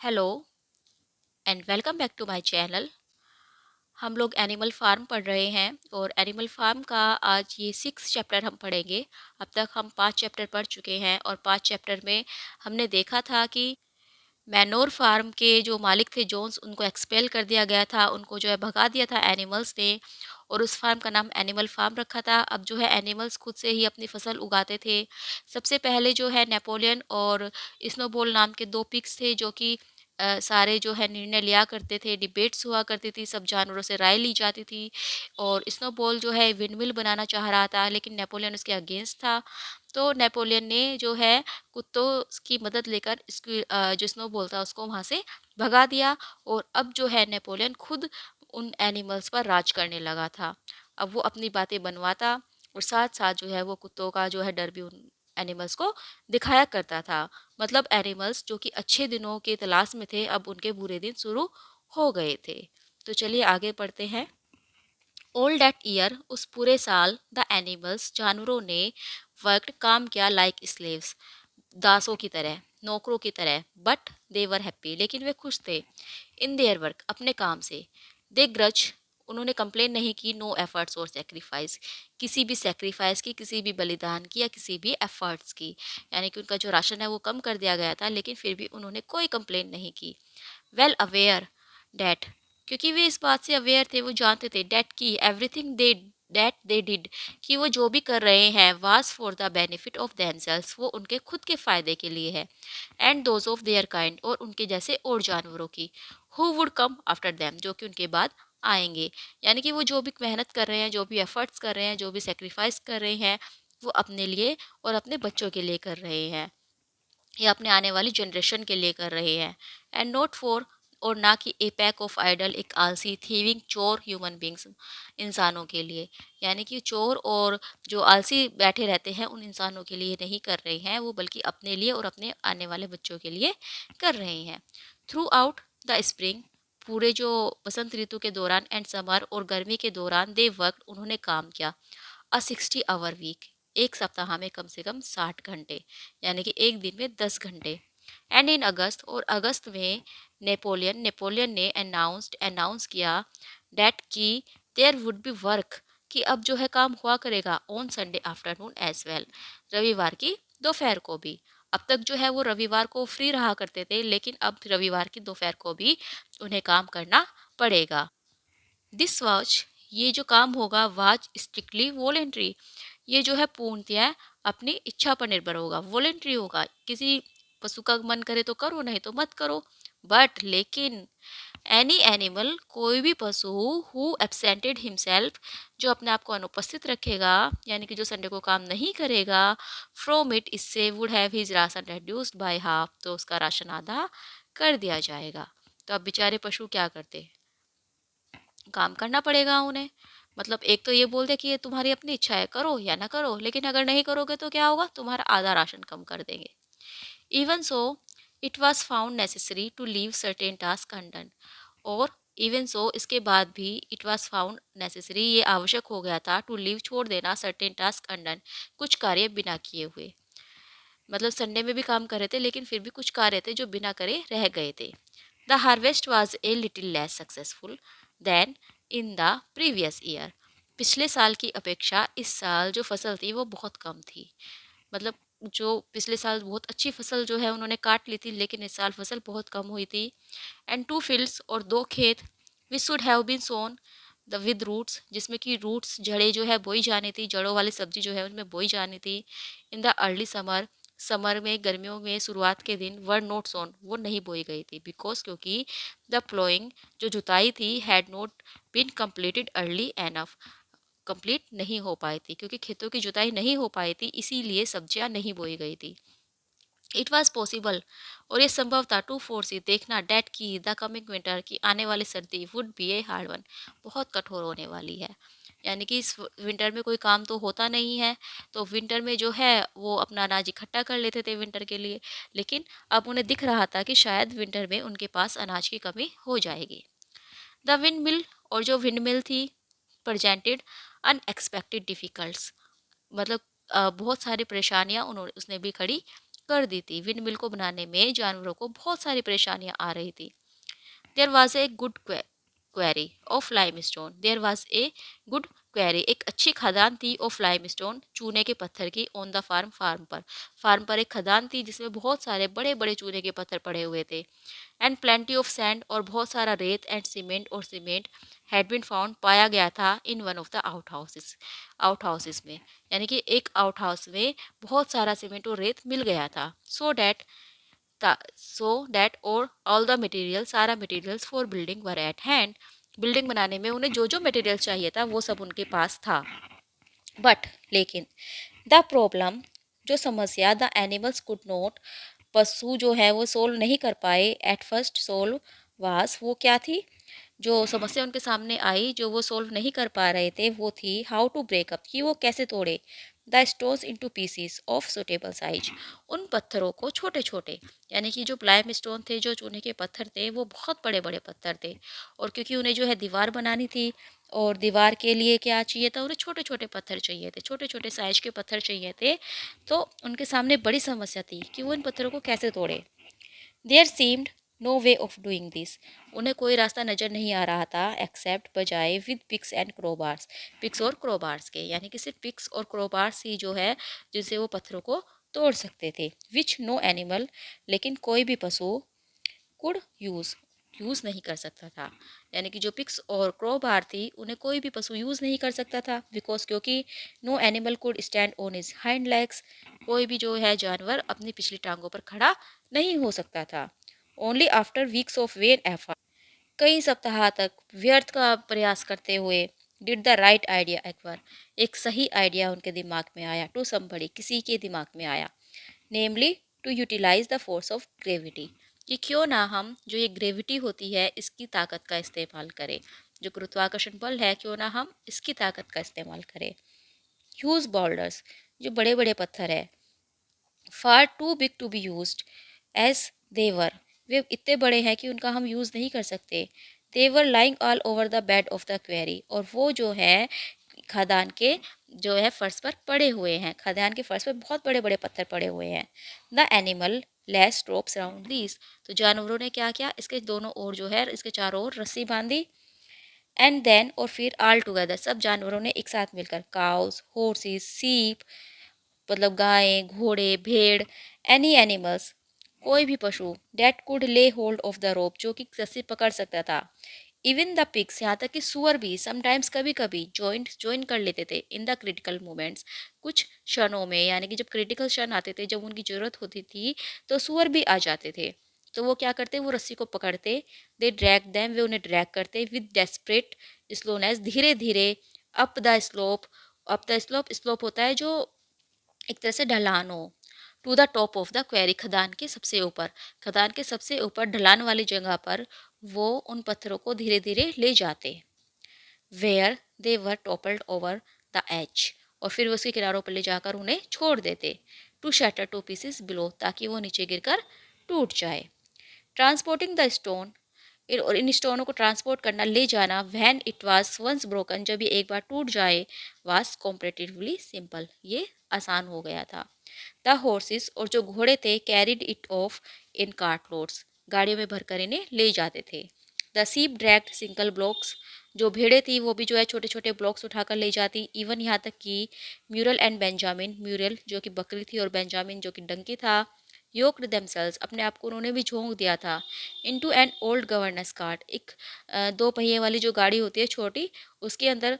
Hello and welcome back to my channel. हम लोग animal farm पढ़ रहे हैं और एनिमल फार्म का आज ये 6 चैप्टर हम पढ़ेंगे। अब तक हम 5 चैप्टर पढ़ चुके हैं और 5 चैप्टर में हमने देखा था कि मैनोर फार्म के जो मालिक थे जोन्स, उनको एक्सपेल कर दिया गया था, उनको जो है भगा दिया था एनिमल्स ने, और उस फार्म का नाम एनिमल फार्म रखा था। अब जो है एनिमल्स खुद से ही अपनी फसल उगाते थे। सबसे पहले जो है नेपोलियन और स्नोबॉल नाम के दो पिग्स थे जो कि सारे जो है निर्णय लिया करते थे, डिबेट्स हुआ करती थी, सब जानवरों से राय ली जाती थी। और स्नोबॉल जो है विंडमिल बनाना चाह रहा था लेकिन नेपोलियन उसके अगेंस्ट था। तो नेपोलियन ने जो है कुत्तों की मदद लेकर इसकी जो स्नोबॉल था उसको वहाँ से भगा दिया। और अब जो है नेपोलियन खुद उन एनिमल्स पर राज करने लगा था। अब वो अपनी बातें बनवाता और साथ साथ जो है वो कुत्तों का जो है डर भी उन एनिमल्स को दिखाया करता था। मतलब एनिमल्स जो कि अच्छे दिनों के तलाश में थे, अब उनके बुरे दिन शुरू हो गए थे। तो चलिए आगे पढ़ते हैं। ऑल दैट ईयर, उस पूरे साल, द एनिमल्स, जानवरों ने वर्कड, काम किया, लाइक स्लेव्स, दासों की तरह, नौकरों की तरह। बट दे वर हैप्पी, लेकिन वे खुश थे। इन देयर वर्क, अपने काम से। दे ग्रज, उन्होंने कंप्लेन नहीं की। नो एफर्ट्स और सेक्रीफाइस, किसी भी सेक्रीफाइस की, किसी भी बलिदान की या किसी भी एफर्ट्स की। यानी कि उनका जो राशन है वो कम कर दिया गया था लेकिन फिर भी उन्होंने कोई कंप्लेन नहीं की। वेल अवेयर डैट, क्योंकि वे इस बात से अवेयर थे, वो जानते थे डैट की everything they that they did, कि वो जो भी कर रहे हैं was for the benefit of themselves, वो उनके खुद के फायदे के लिए है। And those of their kind, और उनके जैसे और जानवरों की। Who would come after them, जो कि उनके बाद आएंगे। यानी कि वो जो भी मेहनत कर रहे हैं, जो भी एफर्ट्स कर रहे हैं, जो भी सेक्रीफाइस कर रहे हैं, वो अपने लिए और अपने बच्चों के लिए कर रहे हैं या अपने आने वाली जनरेशन के लिए कर रहे हैं। एंड नॉट फॉर, और ना कि ए पैक ऑफ आइडल, एक आलसी थीविंग चोर ह्यूमन बींग्स, इंसानों के लिए। यानी कि चोर और जो आलसी बैठे रहते हैं उन इंसानों के लिए नहीं कर रहे हैं वो, बल्कि अपने लिए और अपने आने वाले बच्चों के लिए कर रहे हैं। थ्रू आउट द स्प्रिंग, पूरे जो बसंत ऋतु के दौरान, एंड समर, और गर्मी के दौरान, दे वर्क, उन्होंने काम किया। अ 60 आवर वीक, एक सप्ताह में कम से कम 60 घंटे, यानी कि एक दिन में 10 घंटे। एंड इन अगस्त, और अगस्त में नेपोलियन ने अनाउंस किया डैट की देयर वुड बी वर्क, कि अब जो है काम हुआ करेगा, on Sunday afternoon as well, रविवार की दोपहर को भी। अब तक जो है वो रविवार को फ्री रहा करते थे लेकिन अब रविवार की दोपहर को भी उन्हें काम करना पड़ेगा। दिस वॉच, ये जो काम होगा, वाज स्ट्रिक्टली वॉलेंट्री, ये जो है पूर्णतया अपनी इच्छा पर निर्भर होगा, वॉलेंट्री होगा। किसी पशु का मन करे तो करो, नहीं तो मत करो। बट लेकिन एनी एनिमल, कोई भी पशु, हु एब्सेंटेड हिमसेल्फ, जो अपने आप को अनुपस्थित रखेगा, यानी कि जो संडे को काम नहीं करेगा, फ्रॉम इट, इससे, would have his ration reduced by half, तो उसका राशन आधा कर दिया जाएगा। तो अब बेचारे पशु क्या करते, काम करना पड़ेगा उन्हें। मतलब एक तो ये बोल दे कि ये तुम्हारी अपनी इच्छा है, करो या ना करो, लेकिन अगर नहीं करोगे तो क्या होगा, तुम्हारा आधा राशन कम कर देंगे। Even so it was found necessary to leave certain task undone, और इवन सो, इसके बाद भी, इट वॉज फाउंड नेसेसरी, ये आवश्यक हो गया था, टू लीव, छोड़ देना, सर्टेन टास्क अनडन, कुछ कार्य बिना किए हुए। मतलब संडे में भी काम कर रहे थे लेकिन फिर भी कुछ कार्य थे जो बिना करे रह गए थे। The harvest was a little less successful than in the previous year, पिछले साल की अपेक्षा इस साल जो फसल थी वो बहुत कम थी। मतलब जो पिछले साल बहुत अच्छी फसल जो है उन्होंने काट ली थी लेकिन इस साल फसल बहुत कम हुई थी। एंड टू फील्ड्स, और दो खेत, which should have been sown the with roots, जिसमें कि रूट्स, जड़ें जो है बोई जानी थी, जड़ों वाली सब्जी जो है उनमें बोई जानी थी। इन द अर्ली समर, समर में, गर्मियों में शुरुआत के दिन, वर नोट सोन, वो नहीं बोई गई थी, बिकॉज, क्योंकि द प्लोइंग, जो जुताई थी, had not been completed early enough, complete नहीं हो पाई थी, क्योंकि खेतों की जुताई नहीं हो पाई थी इसीलिए सब्जियां नहीं बोई गई थी। इट वॉज पॉसिबल, और ये संभव था, टू फोर्सी, देखना, डेट की, द कमिंग विंटर, की आने वाली सर्दी, would be a hard one, बहुत कठोर होने वाली है। यानी कि इस विंटर में कोई काम तो होता नहीं है, तो विंटर में जो है वो अपना अनाज इकट्ठा कर लेते थे विंटर के लिए, लेकिन अब उन्हें दिख रहा था कि शायद विंटर में उनके पास अनाज की कमी हो जाएगी। द विंड मिल, और जो विंड मिल थी, प्रजेंटेड अनएक्सपेक्टेड डिफिकल्ट्स, मतलब बहुत सारी परेशानियां उन्होंने उसने भी खड़ी कर दी थी। विंड मिल को बनाने में जानवरों को बहुत सारी परेशानियां आ रही थी। There was a good quarry of limestone. There was a good quarry, एक अच्छी खदान थी, ऑफ लाइमस्टोन, चूने के पत्थर की, ऑन द फार्म पर एक खदान थी जिसमें बहुत सारे बड़े बड़े चूने के पत्थर पड़े हुए थे। एंड प्लेंटी ऑफ सैंड, और बहुत सारा रेत and cement had been found, पाया गया था in one of the outhouses में, यानी कि एक आउट हाउस में बहुत सारा सीमेंट और रेत मिल गया था। सो दैट और ऑल द मटेरियल, सारा materials for building were at hand, building बनाने में उन्हें जो जो मटेरियल चाहिए था वो सब उनके पास था। बट लेकिन द प्रॉब्लम, जो समस्या, द एनिमल्स कुड नॉट, पशु जो है वो सोल्व नहीं कर पाए, एट फर्स्ट सोल्व वास, वो क्या थी, जो समस्या उनके सामने आई जो वो सोल्व नहीं कर पा रहे थे, वो थी हाउ टू ब्रेकअप, कि वो कैसे तोड़े the stones into pieces of suitable size, उन पत्थरों को छोटे छोटे, यानी कि जो लाइम स्टोन थे, जो चूने के पत्थर थे, वो बहुत बड़े बड़े पत्थर थे, और क्योंकि उन्हें जो है दीवार बनानी थी, और दीवार के लिए क्या चाहिए था, उन्हें छोटे छोटे पत्थर चाहिए थे, छोटे छोटे साइज के पत्थर चाहिए थे। तो उनके सामने बड़ी समस्या थी कि वो इन पत्थरों को कैसे तोड़े। There seemed no way of doing this, उन्हें कोई रास्ता नजर नहीं आ रहा था, एक्सेप्ट, बजाय, विद पिक्स एंड क्रोबार्स, पिक्स और क्रोबार्स के, यानी कि सिर्फ पिक्स और क्रोबार्स ही जो है जिनसे वो पत्थरों को तोड़ सकते थे। विच नो एनिमल, लेकिन कोई भी पशु, कुड यूज़ नहीं कर सकता था, यानी कि जो पिक्स और क्रोबार थी उन्हें कोई भी पशु यूज़ नहीं कर सकता था, बिकॉज क्योंकि no animal could stand on his hind legs, कोई भी जो है जानवर अपनी पिछली टांगों पर खड़ा नहीं हो सकता था। Only after weeks of when effort, कई सप्ताह तक व्यर्थ का प्रयास करते हुए, डिड द राइट आइडिया एक्वर, एक सही आइडिया उनके दिमाग में आया, टू समबडी, किसी के दिमाग में आया, namely to utilise the force of gravity, कि क्यों ना हम जो ये ग्रेविटी होती है इसकी ताकत का इस्तेमाल करें, जो गुरुत्वाकर्षण बल है, क्यों ना हम इसकी ताकत का इस्तेमाल करें। ह्यूज बॉल्डर्स, जो बड़े बड़े पत्थर है, far too big to be use as they were, वे इतने बड़े हैं कि उनका हम यूज़ नहीं कर सकते। They were lying all over the bed of the quarry, और वो जो है खदान के जो है फर्श पर पड़े हुए हैं, खदान के फर्श पर बहुत बड़े बड़े पत्थर पड़े हुए हैं। The animal less ropes around these, तो जानवरों ने क्या किया, इसके दोनों ओर जो है, इसके चारों ओर रस्सी बांधी। एंड देन, और फिर ऑल टुगेदर, सब जानवरों ने एक साथ मिलकर, काउस, हॉर्सेस, सीप, मतलब गायें, घोड़े, भेड़, एनी एनिमल्स, कोई भी पशु, डेट कुड ले होल्ड ऑफ द रोप, जो कि रस्सी पकड़ सकता था। इवन द पिग्स, यहाँ तक कि सुअर भी समटाइम्स, कभी कभी ज्वाइन कर लेते थे इन द क्रिटिकल मोमेंट्स, कुछ क्षणों में, यानी कि जब क्रिटिकल क्षण आते थे, जब उनकी जरूरत होती थी, तो सुअर भी आ जाते थे। तो वो क्या करते, वो रस्सी को पकड़ते, दे ड्रैग देम, वे उन्हें ड्रैग करते विद डेस्परेट स्लोनेस, धीरे धीरे, अप द स्लोप, स्लोप होता है जो एक तरह से ढलान हो, to the top of the quarry, खदान के सबसे ऊपर, खदान के सबसे ऊपर ढलान वाली जगह पर वो उन पत्थरों को धीरे धीरे ले जाते, where they were toppled over the edge, और फिर उसके किनारों पर ले जाकर उन्हें छोड़ देते, to shatter to pieces below, ताकि वो नीचे गिरकर टूट जाए। ट्रांसपोर्टिंग द स्टोन, और इन स्टोनों को ट्रांसपोर्ट करना, ले जाना, when it was once broken, जब ये एक बार टूट जाए, वाज कॉम्परेटिवली सिंपल, ये आसान हो गया था। द हॉर्सेस, और जो घोड़े थे, carried it of in cart loads, गाड़ियों में भरकर इन्हें ले जाते थे। The ship dragged single blocks, जो भेड़ें थी वो भी जो है छोटे छोटे ब्लॉक्स उठाकर ले जाती। इवन यहाँ तक कि म्यूरल एंड बेंजामिन, म्यूरल जो कि बकरी थी और बेंजामिन जो कि डंकी था, योक्ड देमसेल्स, अपने आप को उन्होंने भी झोंक दिया था, into an old governance cart, एक दो पहिए वाली जो गाड़ी होती है छोटी, उसके अंदर,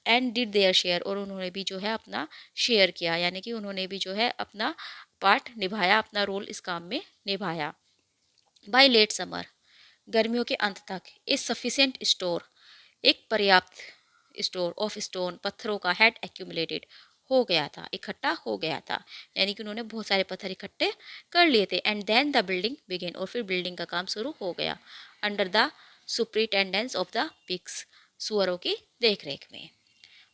एंड डिड देयर शेयर, और उन्होंने भी जो है अपना शेयर किया, यानी कि उन्होंने भी जो है अपना पार्ट निभाया, अपना रोल इस काम में निभाया। बाय लेट समर, गर्मियों के अंत तक, इस सफिशिएंट स्टोर, एक पर्याप्त स्टोर ऑफ स्टोन, पत्थरों का, हैड एक्यूमुलेटेड, हो गया था, इकट्ठा हो गया था, यानी कि उन्होंने बहुत सारे पत्थर इकट्ठे कर लिए थे। And then the building begin, और फिर बिल्डिंग का काम शुरू हो गया, under the superintendence of the pigs, सुअरों की देखरेख में।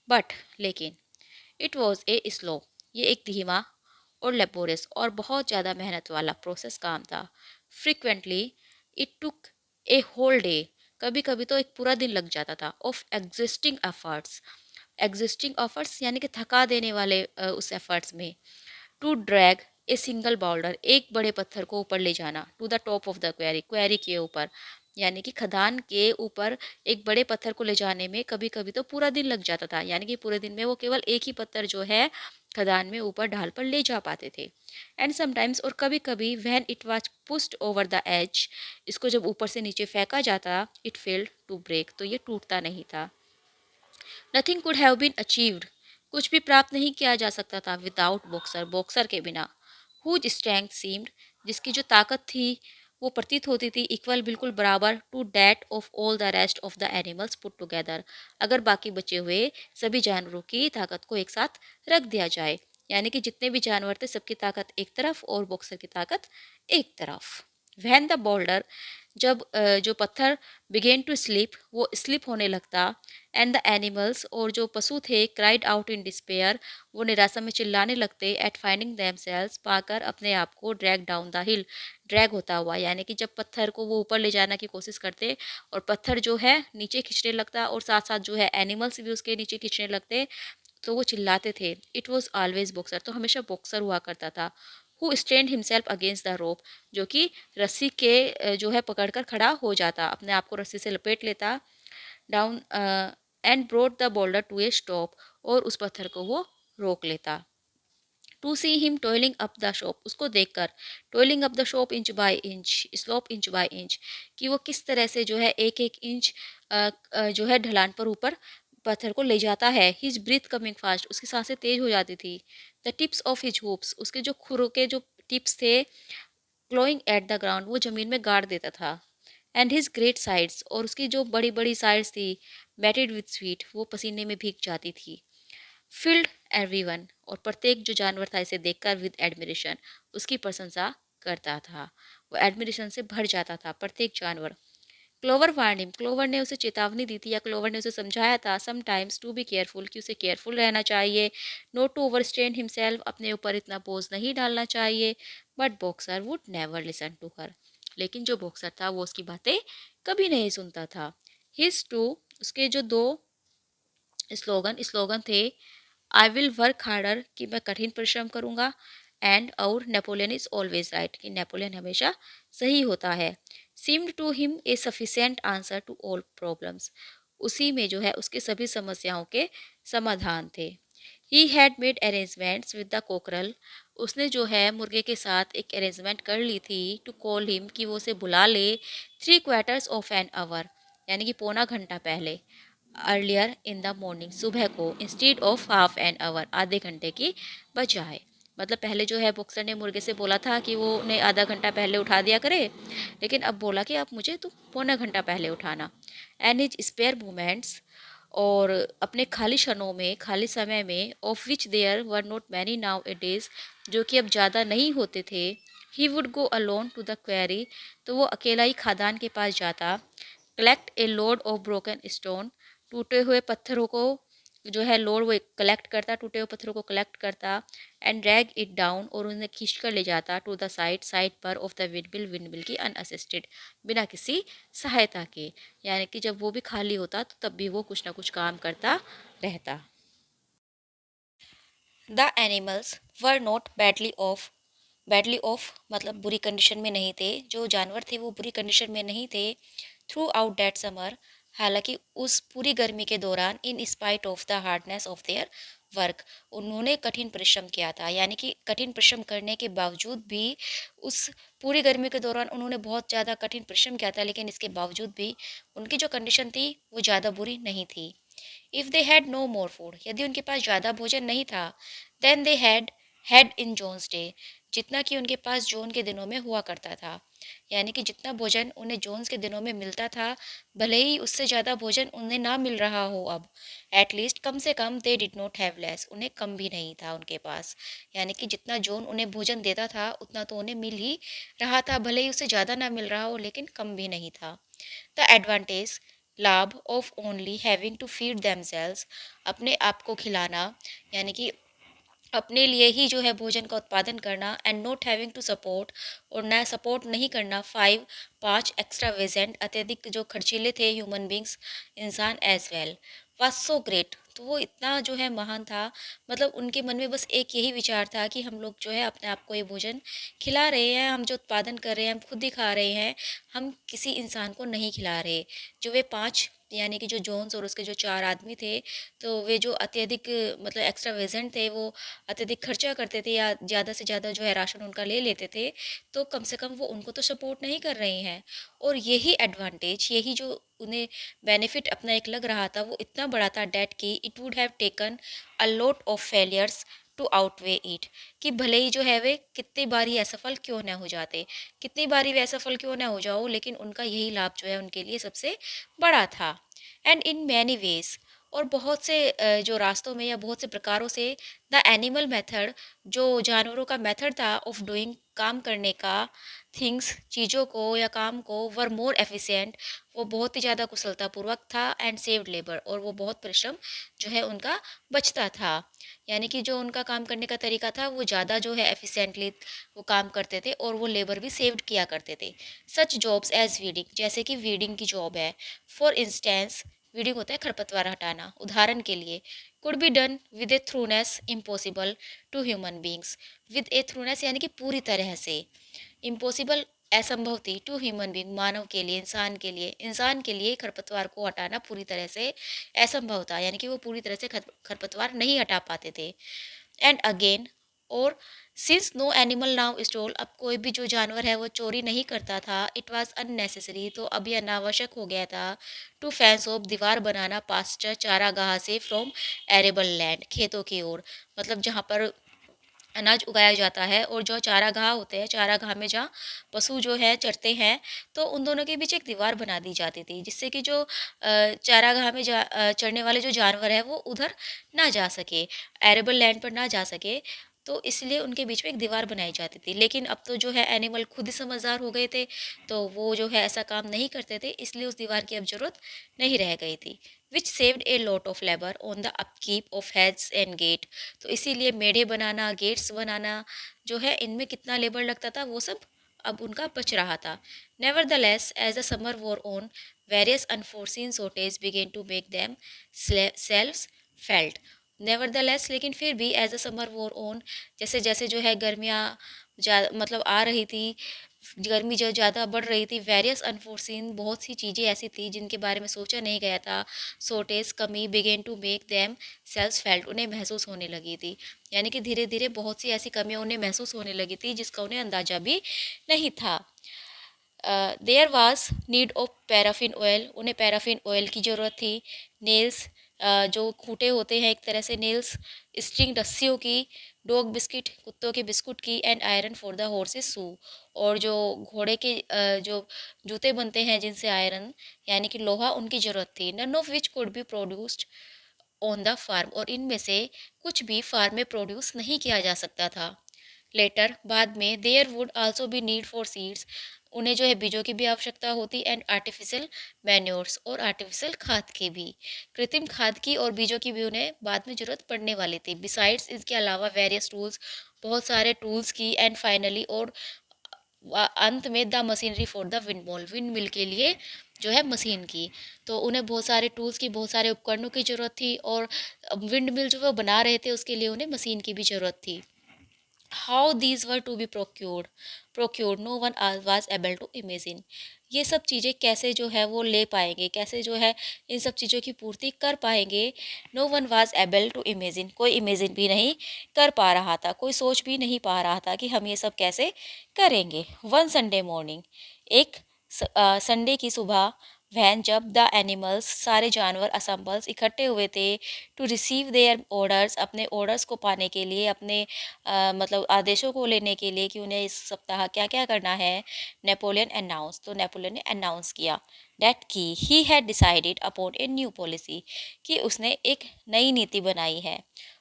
बट लेकिन, इट वॉज ए स्लो, ये एक धीमा और लेबोरियस और बहुत ज़्यादा मेहनत वाला प्रोसेस काम था। Frequently it took a whole day, कभी कभी तो एक पूरा दिन लग जाता था, ऑफ एग्जिस्टिंग एफर्ट्स यानी कि थका देने वाले उस एफर्ट्स में, to drag a single boulder, एक बड़े पत्थर को ऊपर ले जाना, to the top of the quarry, quarry के ऊपर, यानी कि खदान के ऊपर एक बड़े पत्थर को ले जाने में कभी कभी तो पूरा दिन लग जाता था, यानी कि पूरे दिन में वो केवल एक ही पत्थर जो है खदान में ऊपर ढाल पर ले जा पाते थे। एंड समटाइम्स, और कभी कभी, when it was pushed over the edge, इसको जब ऊपर से नीचे फेंका जाता, इट फेल्ड टू ब्रेक, तो ये टूटता नहीं था। Nothing could have been achieved, कुछ भी प्राप्त नहीं किया जा सकता था, विदाउट बॉक्सर, बॉक्सर के बिना। हुज स्ट्रेंथ सीम्ड, जिसकी जो ताकत थी वो प्रतीत होती थी, इक्वल, बिल्कुल बराबर, to that of all the rest of the animals put together, अगर बाकी बचे हुए सभी जानवरों की ताकत को एक साथ रख दिया जाए, यानी कि जितने भी जानवर थे सबकी ताकत एक तरफ और बॉक्सर की ताकत एक तरफ। वैन द बोल्डर, जब जो पत्थर बिगेन टू स्लिप, वो स्लिप होने लगता, एंड द एनिमल्स, और जो पशु थे, क्राइड आउट इन डिस्पेयर, वो निराशा में चिल्लाने लगते, एट फाइंडिंग देमसेल्व्स, पाकर अपने आप को, drag down the hill, drag होता हुआ, यानी कि जब पत्थर को वो ऊपर ले जाने की कोशिश करते और पत्थर जो है नीचे खींचने लगता और साथ साथ जो है एनिमल्स भी उसके नीचे खींचने लगते, तो वो चिल्लाते थे। इट वॉज ऑलवेज बॉक्सर, तो हमेशा बॉक्सर हुआ करता था। Who stand himself against the rope, जो कि रस्सी के जो है पकड़कर खड़ा हो जाता, अपने आप को रस्सी से लपेट लेता, down, and brought the boulder to a stop, और उस पत्थर को वो रोक लेता। To see him toiling up the slope, उसको देखकर, toiling up the slope inch by inch, slope inch by inch, कि वो किस तरह से जो है एक एक इंच जो है ढलान पर ऊपर पत्थर को ले जाता है। हिज ब्रीथ कमिंग फास्ट, उसकी सांसें तेज हो जाती थी। The tips of his hoops, उसके जो खुरों के जो टिप्स थे, क्लोइंग एट द ग्राउंड, वो जमीन में गाड़ देता था। एंड हिज ग्रेट साइड्स, और उसकी जो बड़ी बड़ी साइड्स थी, मैटेड विथ स्वीट, वो पसीने में भीग जाती थी। फिल्ड एवरीवन, और प्रत्येक जो जानवर था इसे देखकर विद एडमिरेशन, उसकी प्रशंसा करता था, वो एडमिरेशन से भर जाता था प्रत्येक जानवर। क्लोवर वार्निंग, क्लोवर ने उसे चेतावनी दी थी, या क्लोवर ने उसे समझाया था, समटाइम्स टू बी केयरफुल, कि उसे केयरफुल रहना चाहिए, नोट टू ओवरस्ट्रेन हिमसेल्फ, अपने ऊपर इतना बोझ नहीं डालना चाहिए। But Boxer would never listen to her, लेकिन जो बॉक्सर था वो उसकी बातें कभी नहीं सुनता था। हिज टू, उसके जो दो स्लोगन स्लोगन थे, आई विल वर्क हार्डर, कि मैं कठिन परिश्रम करूंगा, एंड और नेपोलियन इज ऑलवेज राइट, कि नेपोलियन हमेशा सही होता है। Seemed to him a sufficient answer to all problems, उसी में जो है उसके सभी समस्याओं के समाधान थे। He had made arrangements with the cockerel, उसने जो है मुर्गे के साथ एक अरेंजमेंट कर ली थी, टू कॉल हिम, कि वो उसे बुला ले, 3/4 ऑफ एन आवर, यानी कि पौना घंटा पहले, अर्लियर इन द मॉर्निंग, सुबह को, instead of half an hour, आधे घंटे की बजाय। मतलब पहले जो है बॉक्सर ने मुर्गे से बोला था कि वो उन्हें आधा घंटा पहले उठा दिया करे, लेकिन अब बोला कि अब मुझे तो पौना घंटा पहले उठाना। एंड हिज स्पेयर मोमेंट्स, और अपने खाली क्षणों में, खाली समय में, of which there were not many nowadays, जो कि अब ज़्यादा नहीं होते थे, he would go alone to the quarry, तो वो अकेला ही खादान के पास जाता, collect a load of broken stone, टूटे हुए पत्थरों को जो है लोड वो कलेक्ट करता, टूटे हुए पत्थरों को कलेक्ट करता, एंड ड्रैग इट डाउन, और उन्हें खींच कर ले जाता, टू द साइड पर ऑफ द विंडमिल, विंडमिल की अनअसिस्टेड, बिना किसी सहायता के, यानी कि जब वो भी खाली होता तो तब भी वो कुछ ना कुछ काम करता रहता। The animals were not badly of मतलब बुरी कंडीशन में नहीं थे, जो जानवर थे वो बुरी कंडीशन में नहीं थे, थ्रू आउट दैट समर, हालांकि उस पूरी गर्मी के दौरान, in spite of the hardness of their work, उन्होंने कठिन परिश्रम किया था, यानी कि कठिन परिश्रम करने के बावजूद भी, उस पूरी गर्मी के दौरान उन्होंने बहुत ज़्यादा कठिन परिश्रम किया था, लेकिन इसके बावजूद भी उनकी जो कंडीशन थी वो ज़्यादा बुरी नहीं थी। If they had no more food, यदि उनके पास ज़्यादा भोजन नहीं था, then they had in Jones day, जितना कि उनके पास जोन के दिनों में हुआ करता था, यानी कि जितना भोजन उन्हें जोन्स के दिनों में मिलता था, भले ही उससे ज़्यादा भोजन उन्हें ना मिल रहा हो अब, एटलीस्ट कम से कम they did not have less, उन्हें कम भी नहीं था उनके पास, यानी कि जितना जोन उन्हें भोजन देता था उतना तो उन्हें मिल ही रहा था, भले ही उससे ज़्यादा ना मिल रहा हो लेकिन कम भी नहीं था। द एडवांटेज, लाभ, of only having to feed themselves, अपने आप को खिलाना, यानी कि अपने लिए ही जो है भोजन का उत्पादन करना, and not having to support, और न सपोर्ट नहीं करना, 5 एक्स्ट्रा वेजेंट, अत्यधिक जो खर्चीले थे ह्यूमन बींग्स, इंसान as well, was so great. तो वो इतना जो है महान था, मतलब उनके मन में बस एक यही विचार था कि हम लोग जो है अपने आप को ये भोजन खिला रहे हैं, हम जो उत्पादन कर रहे हैं हम खुद ही खा रहे हैं, हम किसी इंसान को नहीं खिला रहे। जो वे 5 यानी कि जो जोन्स और उसके जो 4 आदमी थे, तो वे जो अत्यधिक मतलब एक्स्ट्रावेजेंट थे, वो अत्यधिक खर्चा करते थे या ज़्यादा से ज़्यादा जो है राशन उनका ले लेते थे, तो कम से कम वो उनको तो सपोर्ट नहीं कर रहे हैं। और यही एडवांटेज, यही जो उन्हें बेनिफिट अपना एक लग रहा था, वो इतना बड़ा था डेट कि it would have taken a lot of failures to outweigh it, कि भले ही जो है वे कितनी बार ही असफल क्यों ना हो जाते, कितनी बार ही वे असफल क्यों ना हो जाओ, लेकिन उनका यही लाभ जो है उनके लिए सबसे बड़ा था। एंड इन मैनी वेज, और बहुत से जो रास्तों में या बहुत से प्रकारों से, द एनिमल मेथड, जो जानवरों का मेथड था ऑफ डूइंग, काम करने का, थिंग्स, चीज़ों को या काम को, वर मोर एफिशिएंट, वो बहुत ही ज़्यादा कुशलतापूर्वक था, एंड सेव्ड लेबर, और वो बहुत परिश्रम जो है उनका बचता था। यानी कि जो उनका काम करने का तरीका था वो ज़्यादा जो है एफिशिएंटली वो काम करते थे, और वो लेबर भी सेव्ड किया करते थे। सच जॉब्स एज वीडिंग, जैसे कि वीडिंग की जॉब है। फॉर इंस्टेंस, वीडिंग होता है खरपतवार हटाना, उदाहरण के लिए, could be done with a thoroughness impossible to human beings. With a thoroughness यानी कि पूरी तरह से, इम्पॉसिबल असंभव थी टू ह्यूमन बींग, मानव के लिए, इंसान के लिए खरपतवार को हटाना पूरी तरह से असंभव था, यानी कि वो पूरी तरह से खरपतवार नहीं हटा पाते थे। एंड अगेन, और since no animal now stole, अब कोई भी जो जानवर है वो चोरी नहीं करता था, इट वॉज अननेसेसरी, तो अब यह अनावश्यक हो गया था, टू फैंस ऑफ, दीवार बनाना, पास्चर, चारागाह से, फ्रॉम एरेबल लैंड, खेतों की ओर, मतलब जहाँ पर अनाज उगाया जाता है, और जो चारागाह होते हैं, चारागाह में जहाँ पशु जो है चरते हैं, तो उन दोनों के बीच एक दीवार बना दी जाती थी, जिससे कि जो चारागाह में चरने वाले जो जानवर है वो उधर ना जा सके, एरेबल लैंड पर ना जा सके, तो इसलिए उनके बीच में एक दीवार बनाई जाती थी। लेकिन अब तो जो है एनिमल खुद ही समझदार हो गए थे, तो वो जो है ऐसा काम नहीं करते थे, इसलिए उस दीवार की अब जरूरत नहीं रह गई थी। Which saved a lot of labour on the upkeep of hedges and gate, तो इसीलिए मेढ़े बनाना, गेट्स बनाना जो है, इनमें कितना लेबर लगता था वो सब अब उनका बच रहा था। Nevertheless, as the summer wore on, various unforeseen shortage began to make themselves felt. Nevertheless, लेकिन फिर भी, as the summer wore on, जैसे जैसे जो है गर्मियाँ मतलब आ रही थी, गर्मी जो ज़्यादा बढ़ रही थी, वेरियस अनफोर्सिन, बहुत सी चीज़ें ऐसी थी जिनके बारे में सोचा नहीं गया था, शॉर्टेज, कमी, began to make themselves felt, उन्हें महसूस होने लगी थी। यानी कि धीरे धीरे बहुत सी ऐसी कमियां उन्हें महसूस होने लगी थी जिसका उन्हें अंदाजा भी नहीं था। There was need of paraffin oil, उन्हें पैराफिन ऑयल की ज़रूरत थी। नेल्स, जो खूंटे होते हैं एक तरह से, नेल्स, स्ट्रिंग, रस्सियों की, डॉग बिस्किट, कुत्तों के बिस्कुट की, and iron for the horses shoe, और जो घोड़े के जो जूते बनते हैं जिनसे आयरन यानी कि लोहा, उनकी ज़रूरत थी। None of which could be produced on the farm, और इनमें से कुछ भी फार्म में प्रोड्यूस नहीं किया जा सकता था। लेटर, बाद में, there would also be need for seeds, उन्हें जो है बीजों की भी आवश्यकता होती, एंड आर्टिफिशियल मैन्योर्स, और आर्टिफिशियल खाद की भी, कृत्रिम खाद की और बीजों की भी उन्हें बाद में जरूरत पड़ने वाली थी। बिसाइड्स, इसके अलावा, वेरियस टूल्स, बहुत सारे टूल्स की, एंड फाइनली, और अंत में, the machinery for the windmill, wind mill के लिए जो है मशीन की, तो उन्हें बहुत सारे टूल्स की, बहुत सारे उपकरणों की ज़रूरत थी, और विंड मिल जो वो बना रहे थे उसके लिए उन्हें मशीन की भी ज़रूरत थी। How these were to be procured no one was able to imagine, ये सब चीज़ें कैसे जो है वो ले पाएंगे, कैसे जो है इन सब चीज़ों की पूर्ति कर पाएंगे। No one was able to imagine, कोई इमेजिन भी नहीं कर पा रहा था, कोई सोच भी नहीं पा रहा था कि हम ये सब कैसे करेंगे। वन संडे मॉर्निंग, एक संडे की सुबह, वैन, जब, द एनिमल्स, सारे जानवर, असम्बल्स, इकट्ठे हुए थे, टू रिसीव देयर ऑर्डर्स, अपने ऑर्डर्स को पाने के लिए, अपने मतलब आदेशों को लेने के लिए कि उन्हें इस सप्ताह क्या क्या करना है। नेपोलियन अनाउंस, तो नेपोलियन ने अनाउंस किया डैट की he had decided upon a new policy, कि उसने एक नई नीति बनाई है।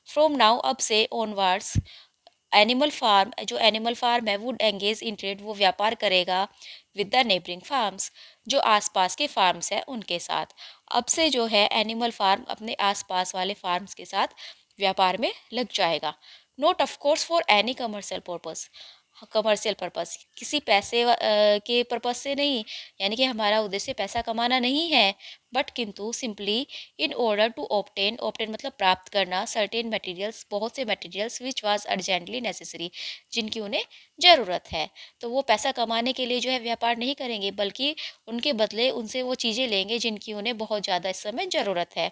फ्रॉम नाउ, अब से, ऑनवर्ड्स, एनिमल फार्म, जो एनिमल फार्म है, वुड एंगेज इन ट्रेड, वो व्यापार करेगा, विद द नेबरिंग फार्म्स, जो आसपास के फार्म्स हैं उनके साथ। अब से जो है एनिमल फार्म अपने आसपास वाले फार्म्स के साथ व्यापार में लग जाएगा। Note of course for any commercial purpose, commercial purpose, किसी पैसे के पर्पस से नहीं, यानी कि हमारा उद्देश्य पैसा कमाना नहीं है, बट किंतु simply in order to obtain, obtain मतलब प्राप्त करना, सर्टेन मटेरियल्स, बहुत से materials which was urgently necessary, जिनकी उन्हें ज़रूरत है। तो वो पैसा कमाने के लिए जो है व्यापार नहीं करेंगे, बल्कि उनके बदले उनसे वो चीज़ें लेंगे जिनकी उन्हें बहुत ज़्यादा इस समय ज़रूरत है।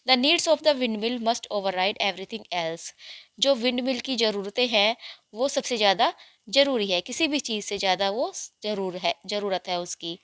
The needs of the wind mill must override everything else, जो विंड मिल की ज़रूरतें हैं वो सबसे ज़्यादा ज़रूरी है, किसी भी चीज़ से ज़्यादा वो ज़रूरत है उसकी।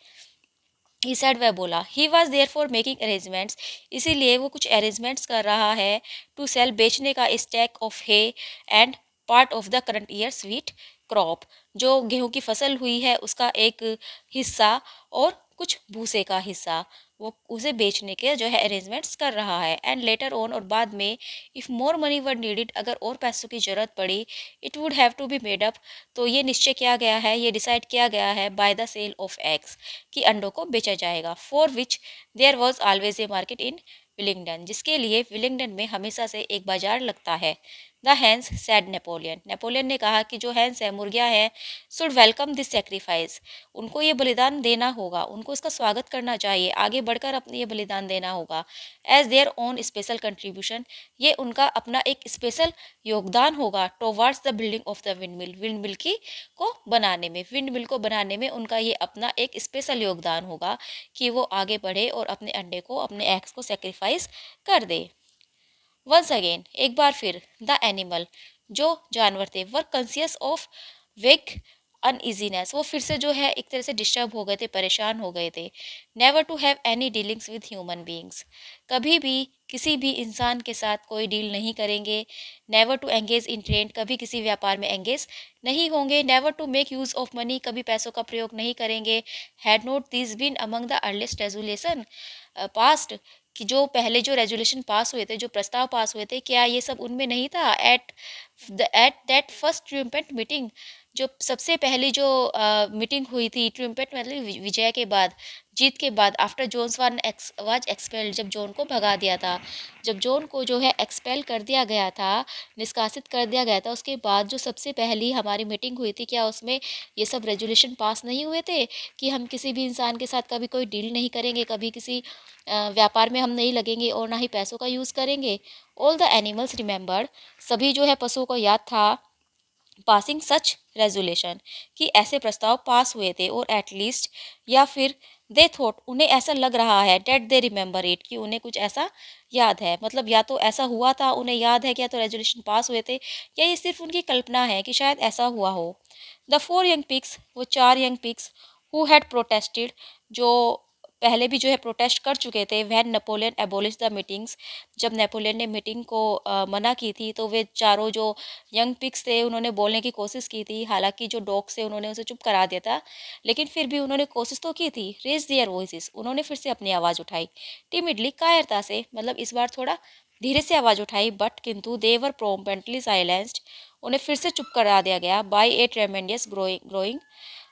ही सेड, वह बोला, he was there for making arrangements, इसीलिए वो कुछ अरेंजमेंट्स कर रहा है, टू सेल, बेचने का, stack of hay and part of the current year's wheat crop, जो गेहूं की फसल हुई है उसका एक हिस्सा और कुछ भूसे का हिस्सा, वो उसे बेचने के जो है अरेंजमेंट्स कर रहा है। एंड लेटर ऑन, और बाद में, if more money were needed, अगर और पैसों की ज़रूरत पड़ी, it would have to be made up, तो ये निश्चय किया गया है, ये डिसाइड किया गया है, by the sale of eggs, कि अंडों को बेचा जाएगा। For which there was always a market in Willingdon, जिसके लिए विलिंगडन में हमेशा से एक बाजार लगता है। The hence, sad Napoleon, Napoleon ने कहा कि जो हैंस है, मुर्गियाँ हैं, शुड वेलकम दिस सेक्रीफाइस, उनको ये बलिदान देना होगा, उनको इसका स्वागत करना चाहिए, आगे बढ़कर अपने ये बलिदान देना होगा। As their own special contribution, ये उनका अपना एक स्पेशल योगदान होगा, towards the building of the windmill, windmill की को बनाने में, विंड मिल को बनाने में उनका ये अपना एक स्पेशल योगदान होगा कि वो आगे बढ़े और अपने अंडे को, अपने एग्स को सेक्रीफाइस कर दे। वंस अगेन, एक बार फिर, द एनिमल, जो जानवर थे, वर कॉन्सियस ऑफ वेक अनइजीनेस, वो फिर से जो है एक तरह से डिस्टर्ब हो गए थे, परेशान हो गए थे। Never to have any dealings with human beings, कभी भी किसी भी इंसान के साथ कोई डील नहीं करेंगे। Never to engage in trade, कभी किसी व्यापार में एंगेज नहीं होंगे। Never to make use of money, कभी पैसों का प्रयोग नहीं करेंगे। Had not this been among the earliest resolution passed, कि जो पहले जो रेजुलेशन पास हुए थे, जो प्रस्ताव पास हुए थे, क्या ये सब उनमें नहीं था? एट दैट फर्स्ट ट्रिम्पेट मीटिंग, जो सबसे पहली जो मीटिंग हुई थी, ट्रिम्पेट मतलब विजय के बाद, जीत के बाद, आफ्टर जोन्स वाज एक्सपेल्ड, जब जॉन को भगा दिया था, जब जॉन को जो है एक्सपेल कर दिया गया था, निष्कासित कर दिया गया था, उसके बाद जो सबसे पहली हमारी मीटिंग हुई थी, क्या उसमें ये सब रेजुलेशन पास नहीं हुए थे कि हम किसी भी इंसान के साथ कभी कोई डील नहीं करेंगे, कभी किसी व्यापार में हम नहीं लगेंगे और ना ही पैसों का यूज़ करेंगे। ऑल द एनिमल्स रिमेंबर्ड, सभी जो है पशुओं को याद था, पासिंग सच रेजुलेशन, कि ऐसे प्रस्ताव पास हुए थे, और एटलीस्ट, या फिर दे थॉट, उन्हें ऐसा लग रहा है, डेट दे रिमेंबर इट, कि उन्हें कुछ ऐसा याद है, मतलब या तो ऐसा हुआ था, उन्हें याद है कि या तो रेजुलेशन पास हुए थे, या ये सिर्फ उनकी कल्पना है कि शायद ऐसा हुआ हो। द फोर यंग पिग्स, वो चार young pigs, who had protested, जो पहले भी जो है प्रोटेस्ट कर चुके थे, वह नेपोलियन एबोलिश द मीटिंग्स, जब नेपोलियन ने मीटिंग को मना की थी, तो वे चारों जो यंग पिग्स थे उन्होंने बोलने की कोशिश की थी, हालांकि जो डॉग्स थे उन्होंने उसे चुप करा दिया था, लेकिन फिर भी उन्होंने कोशिश तो की थी। रेज देयर वॉइसेस, उन्होंने फिर से अपनी आवाज़ उठाई, टिमिडली, कायरता से, मतलब इस बार थोड़ा धीरे से आवाज़ उठाई, बट किंतु देवर प्रोम्पेंटली साइलेंस्ड, उन्हें फिर से चुप करा दिया गया, by a tremendous growing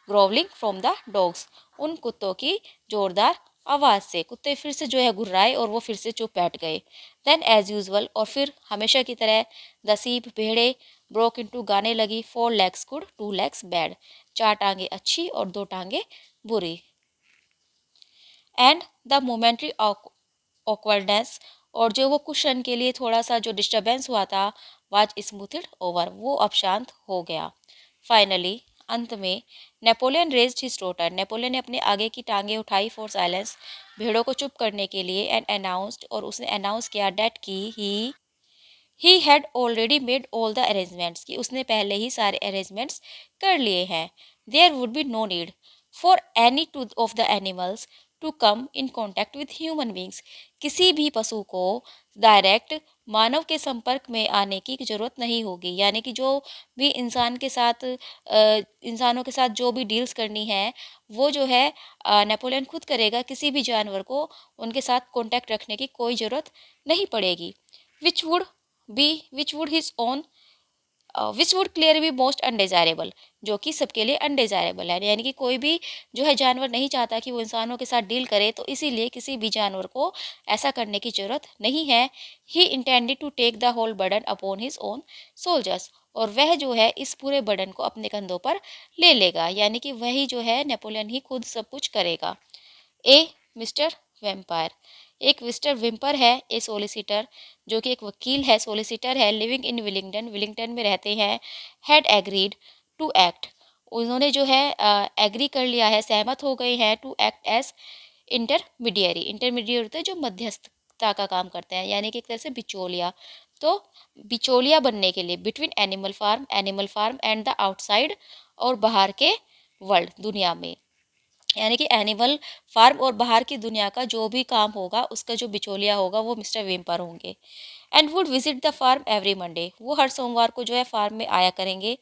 growling from the dogs, उन कुत्तों की जोरदार आवाज़ से। कुत्ते फिर से जो है घुर्राए और वो फिर से चुप बैठ गए। देन एज यूजल, और फिर हमेशा की तरह, द सीप, भेड़े, ब्रोक इनटू, गाने लगी, four legs good two legs bad, चार टांगे अच्छी और दो टांगे बुरी। एंड द मोमेंट्री ऑकवर्डनेस, और जो वो कुछ क्षण के लिए थोड़ा सा जो डिस्टर्बेंस हुआ था, वाज स्मूथड ओवर, वो अब शांत हो गया। फाइनली, अंत में, नेपोलियन रेज्ड हिज टोटर, नेपोलियन ने अपने आगे की टांगे उठाई, फॉर साइलेंस, भेड़ों को चुप करने के लिए, एंड अनाउंस्ड, और उसने अनाउंस किया, डेट की he had already made all the arrangements, कि उसने पहले ही सारे अरेंजमेंट्स कर लिए हैं। There would be no need for any two of the animals to come in contact with human beings, किसी भी पशु को डायरेक्ट मानव के संपर्क में आने की ज़रूरत नहीं होगी, यानी कि जो भी इंसान के साथ इंसानों के साथ जो भी डील्स करनी है, वो जो है नेपोलियन खुद करेगा, किसी भी जानवर को उनके साथ कॉन्टैक्ट रखने की कोई ज़रूरत नहीं पड़ेगी। Which would which would his own which would clear be most undesirable, जो कि सबके लिए अनडिजायरेबल है, यानी कि कोई भी जो है जानवर नहीं चाहता कि वो इंसानों के साथ डील करे, तो इसीलिए किसी भी जानवर को ऐसा करने की जरूरत नहीं है। He intended to take the whole burden upon his own shoulders, और वह जो है इस पूरे बर्डन को अपने कंधों पर ले लेगा, यानी कि वही जो है नेपोलियन ही खुद सब कुछ करेगा। ए मिस्टर वेम्पायर, एक मिस्टर विम्पर है ए सोलिसिटर, जो कि एक वकील है, सोलिसिटर है, लिविंग इन विलिंगटन, विलिंगटन में रहते हैं। हैड एग्रीड टू एक्ट, उन्होंने जो है एग्री कर लिया है, सहमत हो गए हैं, to act as intermediary, intermediary होते हैं जो मध्यस्थता का काम करते हैं, यानी कि एक तरह से बिचौलिया। तो बिचौलिया बनने के लिए between Animal Farm and the outside, और बाहर के वर्ल्ड, दुनिया में, यानी कि एनिमल फार्म और बाहर की दुनिया का जो भी काम होगा उसका जो बिचौलिया होगा वो मिस्टर विम्पर होंगे। And would visit the farm every Monday, वो हर सोमवार को जो है फार्म में आया करेंगे,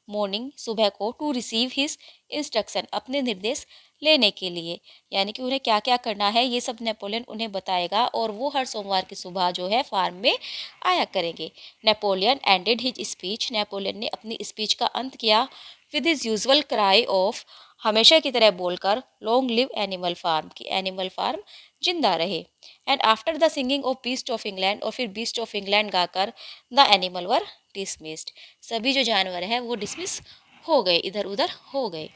मॉर्निंग, सुबह को, टू रिसीव हिज इंस्ट्रक्शन, अपने निर्देश लेने के लिए, यानी कि उन्हें क्या क्या करना है ये सब नेपोलियन उन्हें बताएगा, और वो हर सोमवार की सुबह जो है फार्म में आया करेंगे। Napoleon ended his speech, Napoleon ने अपनी स्पीच का अंत किया with his usual cry of, हमेशा की तरह बोलकर, लॉन्ग लिव एनिमल फार्म, की एनिमल फार्म जिंदा रहे। And after the singing of beast of England, और फिर बीस्ट ऑफ इंग्लैंड गाकर द एनिमल वर डिसमिस्ड, सभी जो जानवर हैं वो डिसमिस हो गए, इधर उधर हो गए।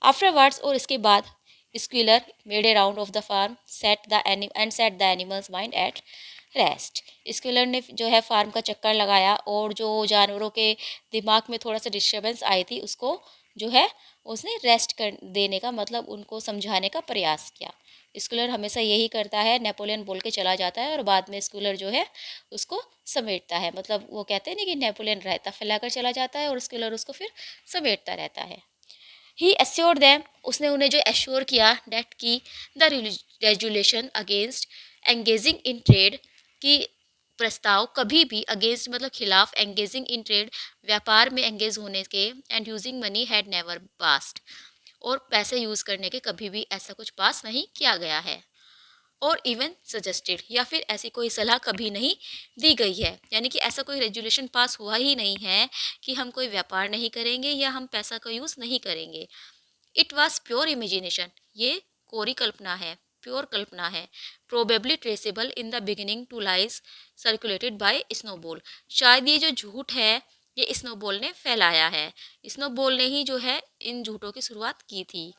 आफ्टरवर्ड्स, और इसके बाद, Squealer made a round of the farm set the animals mind at rest, Squealer ने जो है फार्म का चक्कर लगाया और जो जानवरों के दिमाग में थोड़ा सा डिस्टर्बेंस आई थी उसको जो है उसने रेस्ट कर देने का, मतलब उनको समझाने का प्रयास किया। स्कूलर हमेशा यही करता है, नेपोलियन बोल के चला जाता है और बाद में स्कूलर जो है उसको समेटता है, मतलब वो कहते हैं ना कि नेपोलियन रहता फैलाकर चला जाता है और स्कूलर उसको फिर समेटता रहता है। ही एश्योर्ड देम, उसने उन्हें जो एश्योर किया, डेट की the resolution against engaging in trade, की प्रस्ताव कभी भी, अगेंस्ट मतलब खिलाफ, एंगेजिंग इन ट्रेड व्यापार में एंगेज होने के, and using money had never past, और पैसे यूज़ करने के कभी भी ऐसा कुछ पास नहीं किया गया है, और इवन सजेस्टेड, या फिर ऐसी कोई सलाह कभी नहीं दी गई है, यानी कि ऐसा कोई रेजुलेशन पास हुआ ही नहीं है कि हम कोई व्यापार नहीं करेंगे या हम पैसा का यूज़ नहीं करेंगे। इट वॉज प्योर इमेजिनेशन, ये कोरी कल्पना है, प्योर कल्पना है। Probably traceable in the beginning to lies circulated by Snowball, शायद ये जो झूठ है ये स्नोबॉल ने फैलाया है, स्नोबॉल ने ही जो है इन झूठों की शुरुआत की थी।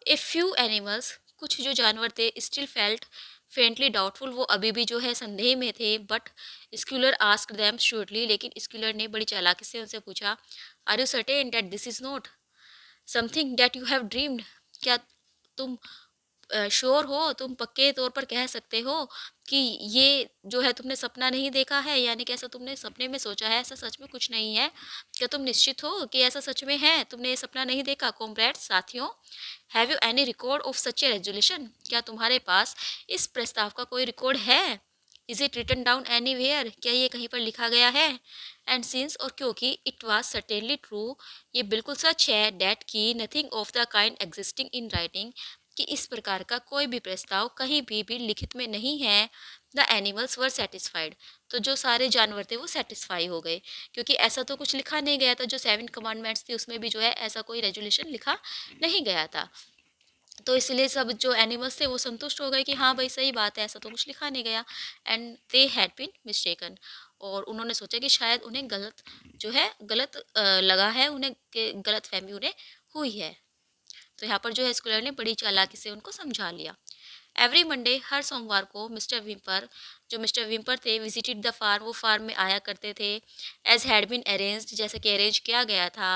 ए फ्यू एनिमल्स, कुछ जो जानवर थे, स्टिल फेल्ट फेंटली डाउटफुल, वो अभी भी जो है संदेह में थे, but Squealer asked them surely, लेकिन स्क्यूलर ने बड़ी चालाकी से उनसे पूछा, are you certain that this is not something that you have dreamed, क्या तुम श्योर हो, तुम पक्के तौर पर कह सकते हो कि ये जो है तुमने सपना नहीं देखा है, यानी कि ऐसा तुमने सपने में सोचा है, ऐसा सच में कुछ नहीं है, क्या तुम निश्चित हो कि ऐसा सच में है, तुमने ये सपना नहीं देखा। कॉम्रेड्स, साथियों, have you any record of such a resolution, क्या तुम्हारे पास इस प्रस्ताव का कोई रिकॉर्ड है। Is it written down anywhere, क्या ये कहीं पर लिखा गया है। एंड सिंस, और क्योंकि, इट वॉज सर्टेनली ट्रू, ये बिल्कुल सच है, डैट की nothing of the kind existing in writing, कि इस प्रकार का कोई भी प्रस्ताव कहीं भी लिखित में नहीं है। द एनिमल्स वर सेटिस्फाइड, तो जो सारे जानवर थे वो सेटिस्फाई हो गए, क्योंकि ऐसा तो कुछ लिखा नहीं गया था, जो 7 कमांडमेंट्स थी उसमें भी जो है ऐसा कोई रेजुलेशन लिखा नहीं गया था, तो इसलिए सब जो एनिमल्स थे वो संतुष्ट हो गए कि हाँ भाई सही बात है, ऐसा तो कुछ लिखा नहीं गया। And they had been mistaken, और उन्होंने सोचा कि शायद उन्हें गलत जो है गलत लगा है, उन्हें गलत फहमी उन्हें हुई है। तो यहाँ पर जो है स्कूलर ने बड़ी चालाकी से उनको समझा लिया। एवरी मंडे, हर सोमवार को, मिस्टर विम्पर थे, विजिटेड द फार्म, वो फार्म में आया करते थे, एज हैड बीन अरेंज्ड, जैसे कि अरेंज किया गया था।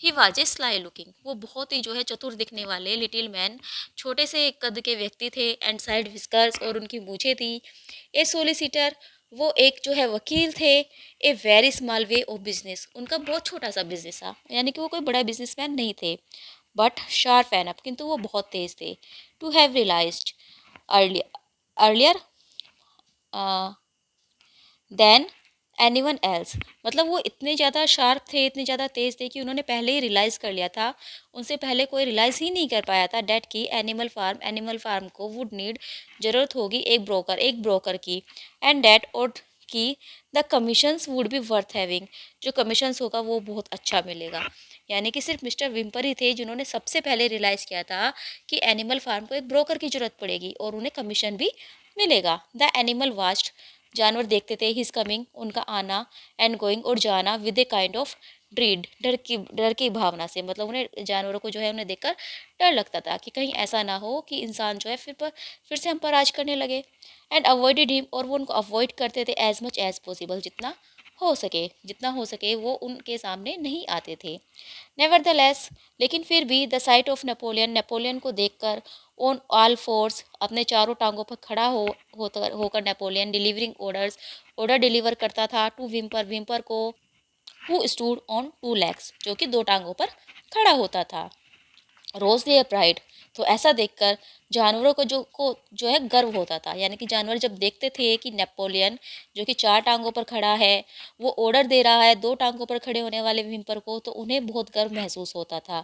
He was a sly looking, वो बहुत ही जो है चतुर दिखने वाले लिटिल मैन, छोटे से कद के व्यक्ति थे, एंड साइड विस्कर्स, और उनकी मूछें थी। ए सोलिसिटर, वो एक जो है वकील थे। A very small way of business, उनका बहुत छोटा सा बिजनेस था, यानी कि वो कोई बड़ा बिजनेसमैन नहीं थे, बट शार्प एनफ, किंतु वो बहुत तेज थे। To have realised earlier than anyone else, मतलब वो इतने ज़्यादा शार्प थे, इतने ज़्यादा तेज़ थे कि उन्होंने पहले ही रियलाइज़ कर लिया था, उनसे पहले कोई रियलाइज़ ही नहीं कर पाया था, डेट की एनिमल फार्म को वुड नीड, ज़रूरत होगी एक ब्रोकर की, एंड डेट और की the commissions would be worth having, जो कमीशंस होगा वो बहुत अच्छा मिलेगा, यानी कि सिर्फ मिस्टर विम्पर ही थे जिन्होंने सबसे पहले रियलाइज़ किया था कि एनिमल फार्म को एक ब्रोकर की ज़रूरत पड़ेगी और उन्हें कमीशन भी मिलेगा। द एनिमल वास्ट, जानवर देखते थे हिज कमिंग, उनका आना, एंड गोइंग, और जाना, विद ए काइंड ऑफ ड्रीड, डर की भावना से। मतलब उन्हें जानवरों को जो है उन्हें देखकर डर लगता था कि कहीं ऐसा ना हो कि इंसान जो है फिर से हम पर राज करने लगे। एंड अवॉइडेड हिम, और वो उनको अवॉइड करते थे एज मच एज पॉसिबल, जितना हो सके वो उनके सामने नहीं आते थे। नेवरदलेस, लेकिन फिर भी the site of Napoleon, Napoleon को देखकर, ऑन ऑल फोर्स, अपने चारों टांगों पर खड़ा होकर Napoleon delivering orders, order deliver करता था टू विम्पर, विम्पर को, who stood on two legs, जो कि दो टांगों पर खड़ा होता था। रोज देयर प्राइड, तो ऐसा देखकर जानवरों को जो है गर्व होता था। यानी कि जानवर जब देखते थे कि नेपोलियन जो कि चार टांगों पर खड़ा है वो ऑर्डर दे रहा है दो टांगों पर खड़े होने वाले विम्पर को, तो उन्हें बहुत गर्व महसूस होता था।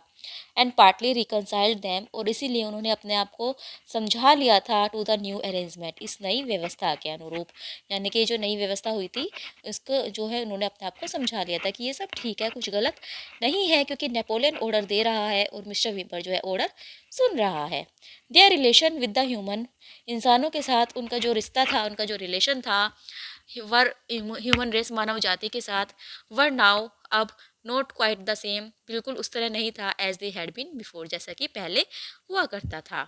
एंड पार्टली रिकनसाइल्ड देम, और इसीलिए उन्होंने अपने आप को समझा लिया था टू द न्यू अरेंजमेंट, इस नई व्यवस्था के अनुरूप। यानी कि जो नई व्यवस्था हुई थी उसको जो है उन्होंने अपने आप को समझा लिया था कि ये सब ठीक है, कुछ गलत नहीं है, क्योंकि नेपोलियन ऑर्डर दे रहा है और मिस्टर विम्पर जो है ऑर्डर सुन रहा है। There relation with the human, इंसानों के साथ उनका जो रिश्ता था, उनका जो रिलेशन था वर ह्यूमन रेस, मानव जाति के साथ, वर नाउ, अब, नॉट क्वाइट द सेम, बिल्कुल उस तरह नहीं था as they had been before, जैसा कि पहले हुआ करता था।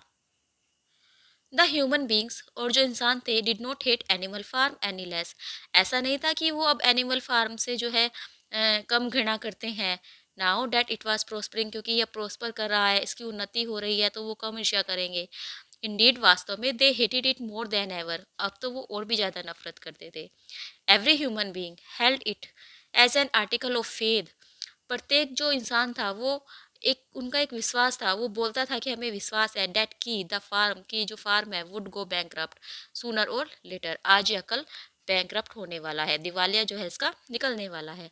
द ह्यूमन बींग्स, और जो इंसान थे, did not hate Animal Farm any less, ऐसा नहीं था कि वो अब एनिमल फार्म से जो है कम घृणा करते हैं। नाउ डैट इट वाज प्रोस्परिंग, क्योंकि यह प्रोस्पर कर रहा है, इसकी उन्नति हो रही है, तो वो कम ईर्ष्या करेंगे। इंडीड, वास्तव में, they hated it more than ever, अब तो वो और भी ज़्यादा नफरत करते थे। Every human being held it as an article of faith, प्रत्येक जो इंसान था वो उनका एक विश्वास था, वो बोलता था कि हमें विश्वास है डेट की द फार्म की जो फार्म है वुड गो बैंकरप्ट सूनर और लेटर, आज या कल बैंकरप्ट होने वाला है, दिवालिया जो है इसका निकलने वाला है।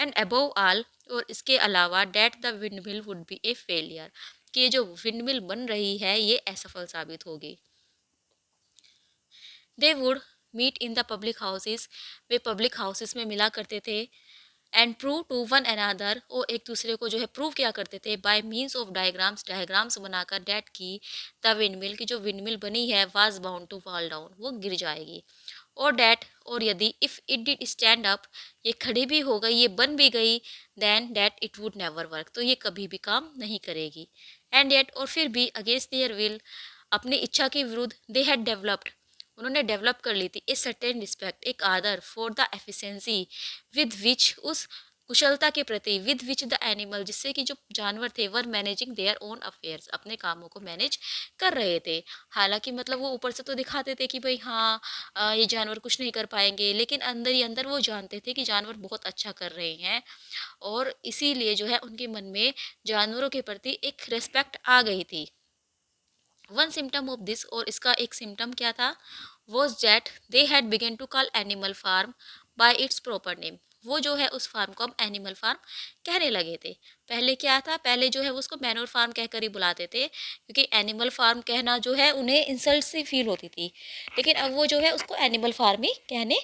एंड अबव ऑल, और इसके अलावा, that the windmill would be a failure, कि ये जो विंडमिल बन रही है ये असफल साबित होगी। They would meet in the public houses, वे पब्लिक हाउसेस में मिला करते थे। And prove to one another, और एक दूसरे को जो है प्रूव किया करते थे by means of diagrams, diagrams बनाकर, डेट की द विंडमिल की जो विंडमिल बनी है was bound to fall down, वो गिर जाएगी। और डैट, और यदि, if it did stand up, ये खड़ी भी हो गई, ये बन भी गई, then that it would never work, तो ये कभी भी काम नहीं करेगी। एंड येट, और फिर भी, अगेंस्ट देयर विल, अपनी इच्छा के विरुद्ध, दे हैड डेवलप्ड, उन्होंने डेवलप कर ली थी ए सर्टेन रिस्पेक्ट, एक आदर, for the efficiency with which, उस कुशलता के प्रति, विद विच द एनिमल, जिससे कि जो जानवर थे, were managing their own affairs, अपने कामों को मैनेज कर रहे थे। हालांकि मतलब वो ऊपर से तो दिखाते थे कि भाई हाँ ये जानवर कुछ नहीं कर पाएंगे, लेकिन अंदर ही अंदर वो जानते थे कि जानवर बहुत अच्छा कर रहे हैं, और इसीलिए जो है उनके मन में जानवरों के प्रति एक रिस्पेक्ट आ गई थी। वन सिम्टम ऑफ दिस, और इसका एक सिम्टम क्या था, was that they had begun to call Animal Farm by its proper name, वो जो है उस फार्म को हम एनिमल फार्म कहने लगे थे। पहले क्या था, पहले जो है वो उसको मैनोर फार्म कहकर ही बुलाते थे, क्योंकि एनिमल फार्म कहना जो है उन्हें इंसल्ट सी फील होती थी, लेकिन अब वो जो है उसको एनिमल फार्म ही कहने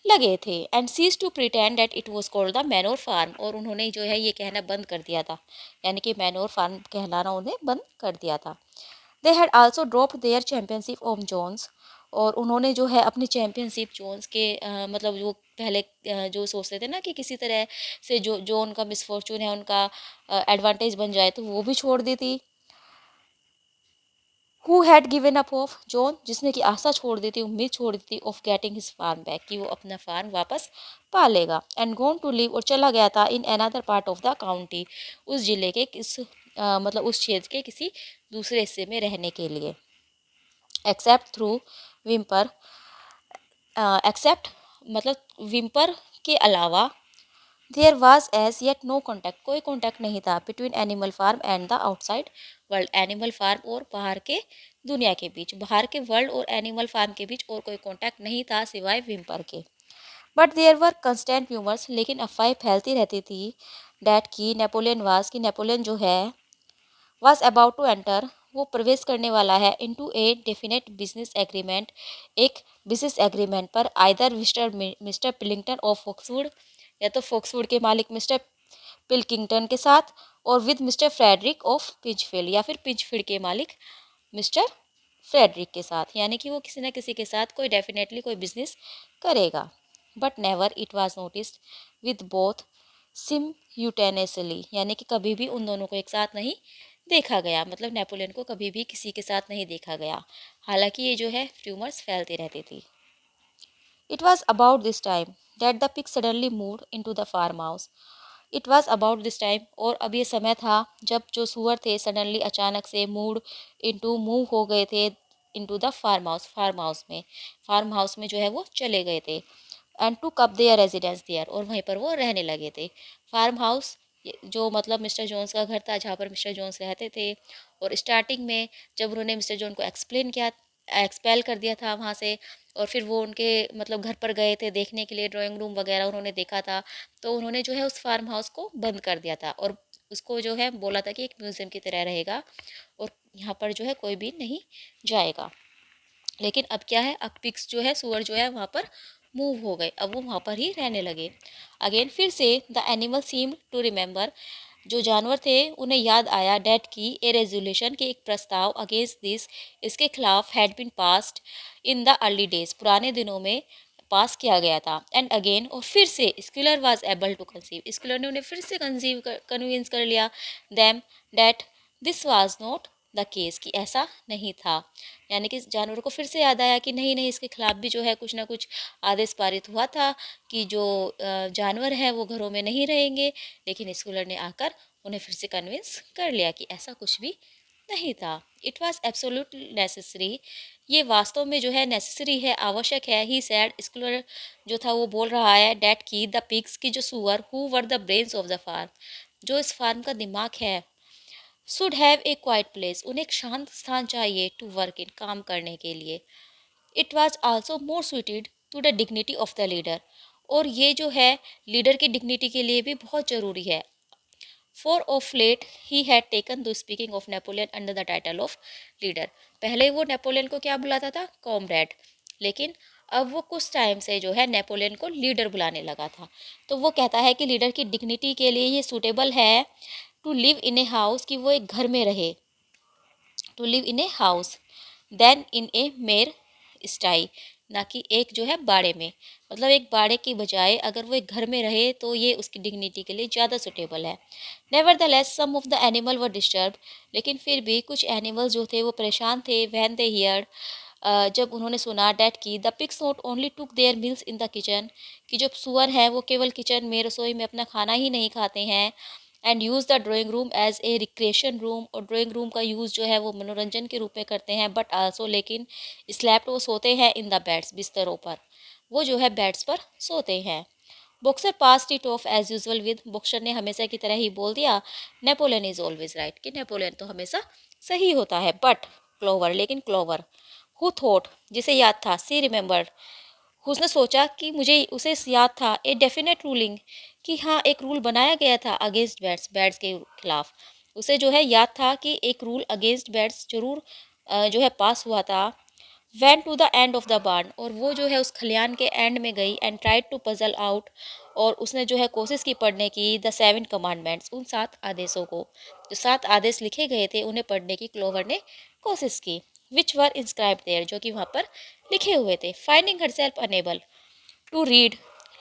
लगे थे। And cease to pretend that it was called the manor farm, और उन्होंने जो है ये कहना बंद कर दिया था, यानी कि मैनोर फार्म कहलाना उन्हें बंद कर दिया था। They had also dropped their championship of Jones, और उन्होंने जो है अपनी चैम्पियनशिप जोन्स के मतलब जो पहले जो सोचते थे ना कि किसी तरह से जो उनका मिसफॉर्चून है उनका एडवांटेज बन जाए, तो वो भी छोड़ दी थी। Who had given up of John, जिसने की आशा छोड़ दी थी, उम्मीद छोड़ दी थी, of getting his farm back, कि वो अपना फार्म वापस पा लेगा। एंड गोन टू लिव, और चला गया था in another part of the county, उस जिले के मतलब उस क्षेत्र के किसी दूसरे हिस्से में रहने के लिए। एक्सेप्ट थ्रू विम्पर, एक्सेप्ट मतलब विम्पर के अलावा, there was as yet no contact, कोई कॉन्टैक्ट नहीं था, between Animal Farm and the outside world, Animal Farm और बाहर के दुनिया के बीच, बाहर के वर्ल्ड और एनिमल फार्म के बीच और कोई कॉन्टैक्ट नहीं था सिवाय विम्पर के। But there were constant rumours, लेकिन अफवाहें फैलती रहती थी, डैट की नेपोलियन वाज, की नेपोलियन जो है was about to enter, वो प्रवेश करने वाला है, into a definite business agreement, एक बिजनेस एग्रीमेंट पर, आइदर मिस्टर पिलिंगटन ऑफ फॉक्सवुड, या तो फॉक्सवुड के मालिक मिस्टर पिलकिंगटन के साथ, और with Mister Frederick of Pinchfield, या फिर पिंचफील्ड के मालिक मिस्टर फ्रेडरिक के साथ, यानी कि वो किसी न किसी के साथ कोई डेफिनेटली कोई बिजनेस करेगा। But never it was noticed with both simultaneously, यानी कि कभी भी उन दोनों को एक साथ नहीं देखा गया, मतलब नेपोलियन को कभी भी किसी के साथ नहीं देखा गया। हालांकि ये जो है र्यूमर्स फैलती रहती थी। It was about this time that the pig suddenly moved into the farm house. It was about this time, और अब ये समय था जब जो सुअर थे सडनली अचानक से मूव हो गए थे इनटू द फार्म हाउस में, फार्म हाउस में जो है वो चले गए थे। And took up their residence there, और वहीं पर वो रहने लगे थे। फार्म हाउस जो मतलब मिस्टर जोन्स का घर था, जहाँ पर मिस्टर जोन्स रहते थे। और स्टार्टिंग में जब उन्होंने मिस्टर जोन को एक्सपेल कर दिया था वहाँ से, और फिर वो उनके मतलब घर पर गए थे देखने के लिए, ड्राइंग रूम वगैरह उन्होंने देखा था, तो उन्होंने जो है उस फार्म हाउस को बंद कर दिया था और उसको जो है बोला था कि एक म्यूज़ियम की तरह रहेगा और यहाँ पर जो है कोई भी नहीं जाएगा। लेकिन अब क्या है, अब पिग्स जो है, सुअर जो है वहाँ पर मूव हो गए, अब वो वहाँ पर ही रहने लगे। अगेन फिर से the animal seem to remember, जो जानवर थे उन्हें याद आया डेट की ए रेजोल्यूशन के एक प्रस्ताव अगेंस्ट दिस, इसके खिलाफ had been passed in the early days, पुराने दिनों में पास किया गया था। एंड अगेन, और फिर से Squealer was able to conceive, Squealer ने उन्हें फिर से कन्विंस कर लिया them that this was not the case, कि ऐसा नहीं था। यानी कि जानवरों को फिर से याद आया कि नहीं नहीं, इसके खिलाफ भी जो है कुछ ना कुछ आदेश पारित हुआ था कि जो जानवर हैं वो घरों में नहीं रहेंगे। लेकिन स्कूलर ने आकर उन्हें फिर से कन्विंस कर लिया कि ऐसा कुछ भी नहीं था। इट वॉज एब्सोल्युटली नेसेसरी, ये वास्तव में जो है नेसेसरी है, आवश्यक है। ही सैड, स्कूलर जो था वो बोल रहा है, डेट की द पिग्स की जो सुअर who were the brains of the farm, जो इस फार्म का दिमाग है, should have a quiet place, उन्हें एक शांत स्थान चाहिए टू वर्क इन, काम करने के लिए। It was also more suited to the dignity of the leader, और ये जो है लीडर की डिग्निटी के लिए भी बहुत ज़रूरी है। For of late he had taken the speaking of Napoleon under the title of leader, पहले वो नेपोलियन को क्या बुलाता था, कॉमरेड, लेकिन अब वो कुछ टाइम से जो है नेपोलियन को लीडर बुलाने लगा था। तो वो कहता है कि लीडर की डिग्निटी के लिए ये सूटेबल है to live in a house, कि वो एक घर में रहे, to live in a house than in a mere sty, ना कि एक जो है बाड़े में, मतलब एक बाड़े की बजाय अगर वो एक घर में रहे तो ये उसकी डिग्निटी के लिए ज़्यादा सुटेबल है। Nevertheless some of the animal were disturb, लेकिन फिर भी कुछ एनिमल्स जो थे वो परेशान थे। वैन दे हियर, जब उन्होंने सुना डैट की the pigs not only took there meals in the kitchen, कि जो सुअर हैं वो केवल किचन में, रसोई में अपना खाना ही नहीं खाते हैं। And use the drawing room as a recreation room, और ड्राइंग रूम का यूज़ जो है वो मनोरंजन के रूप में करते हैं। बट आल्सो, लेकिन स्लैप्ड, वो सोते हैं इन द बेड्स, बिस्तरों पर, वो जो है बेड्स पर सोते हैं। Boxer passed it off as usual with, Boxer ने हमेशा की तरह ही बोल दिया, नेपोलियन इज ऑलवेज राइट, कि नेपोलियन तो हमेशा सही होता है। बट क्लोवर, लेकिन क्लोवर, हु थॉट, जिसे याद था, सी रिमेंबर्ड, उसने सोचा कि मुझे उसे याद था, ए डेफिनेट रूलिंग, कि हाँ एक रूल बनाया गया था अगेंस्ट बैट्स, बैट्स के खिलाफ। उसे जो है याद था कि एक रूल अगेंस्ट बैट्स जरूर जो है पास हुआ था। Went to the end of the barn, और वो जो है उस खलियान के एंड में गई। And tried to puzzle out, और उसने जो है कोशिश की पढ़ने की, द 7 कमांडमेंट्स, उन 7 आदेशों को, जो 7 आदेश लिखे गए थे उन्हें पढ़ने की क्लोवर ने कोशिश की। विच वर इंस्क्राइब देयर, जो कि वहाँ पर लिखे हुए थे। Finding herself unable to read,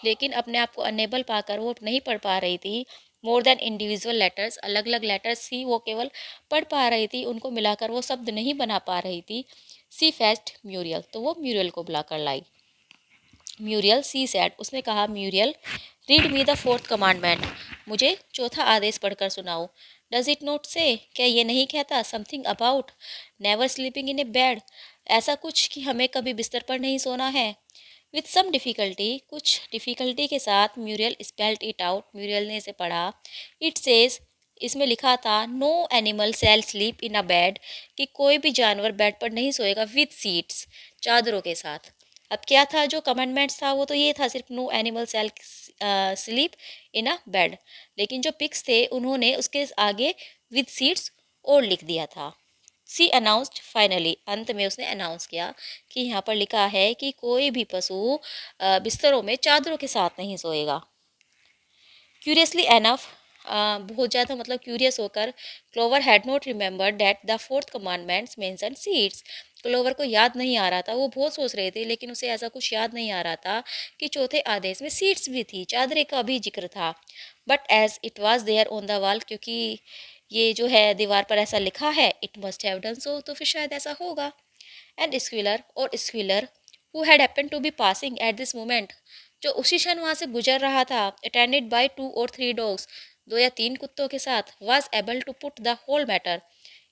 लेकिन अपने आप को अनेबल पाकर वो नहीं पढ़ पा रही थी। मोर देन इंडिविजुअल लेटर्स, अलग अलग लेटर्स ही वो केवल पढ़ पा रही थी, उनको मिलाकर वो शब्द नहीं बना पा रही थी। सी फेस्ट म्यूरियल, तो वो म्यूरियल को बुलाकर लाई। म्यूरियल, सी सैड, उसने कहा, Muriel read me the 4th commandment, मुझे चौथा आदेश पढ़कर सुनाओ। डज इट नोट से, क्या ये नहीं कहता, something about never sleeping in A bed, ऐसा कुछ कि हमें कभी बिस्तर पर नहीं सोना है। विथ सम डिफ़िकल्टी, कुछ डिफ़िकल्टी के साथ Muriel spelt it out, Muriel ने इसे पढ़ा। इट सेज, इसमें लिखा था, no animal shall sleep in a bed, कि कोई भी जानवर बेड पर नहीं सोएगा, विथ सीट्स, चादरों के साथ। अब क्या था जो कमेंडमेंट्स था, वो तो ये था सिर्फ, no animal shall sleep in a bed, लेकिन जो पिक्स थे उन्होंने उसके आगे विथ सीट्स और लिख दिया था। सी अनाउंस्ड फाइनली, अंत में उसने अनाउंस किया कि यहाँ पर लिखा है कि कोई भी पशु बिस्तरों में चादरों के साथ नहीं सोएगा। क्यूरियसली एनफ, बहुत ज़्यादा मतलब क्यूरियस होकर clover had not remember that the fourth commandments mention seeds. Clover को याद नहीं आ रहा था, वो बहुत सोच रहे थे लेकिन उसे ऐसा कुछ याद नहीं आ रहा था कि चौथे आदेश में सीड्स भी थी, चादरे का भी जिक्र था। But as it was there on the wall, क्योंकि ये जो है दीवार पर ऐसा लिखा है, it must have done so, तो फिर शायद ऐसा होगा। एंड स्क्विलर और Squealer who had happen to be passing at this moment, जो उसी क्षण वहाँ से गुजर रहा था, अटेंडेड बाय 2 or 3 डॉग्स, 2 या 3 कुत्तों के साथ, was able to put the whole matter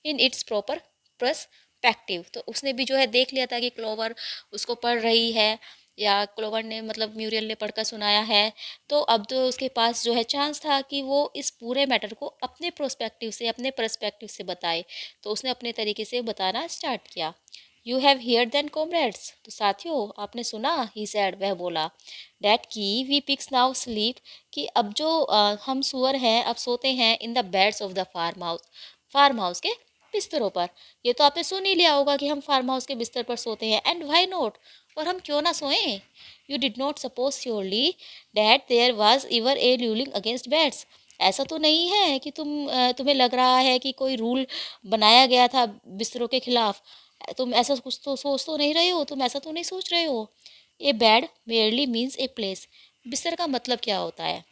in its proper perspective. तो उसने भी जो है देख लिया था कि क्लोवर उसको पढ़ रही है या क्लोवर ने मतलब म्यूरियल ने पढ़कर सुनाया है। तो अब तो उसके पास जो है चांस था कि वो इस पूरे मैटर को अपने प्रोस्पेक्टिव से, अपने पर्सपेक्टिव से बताए। तो उसने अपने तरीके से बताना स्टार्ट किया। You have hear then comrades, तो साथियों आपने सुना, ही सैड, वह बोला, डैट की वी पिक्स नाउ स्लीप, कि अब जो हम सुअर हैं अब सोते हैं in the beds of the farm house के बिस्तरों पर। ये तो आपने सुन ही लिया होगा कि हम फार्म हाउस के बिस्तर पर सोते हैं, एंड वाई नॉट, और हम क्यों ना सोएं। You did not suppose surely that there was ever a ruling against beds, ऐसा तो नहीं है कि तुम्हें लग रहा है कि कोई रूल बनाया गया था बिस्तरों के खिलाफ। तुम ऐसा कुछ तो सोच तो नहीं रहे हो, तुम ऐसा तो नहीं सोच रहे हो। A bed merely means a place, बिस्तर का मतलब क्या होता है?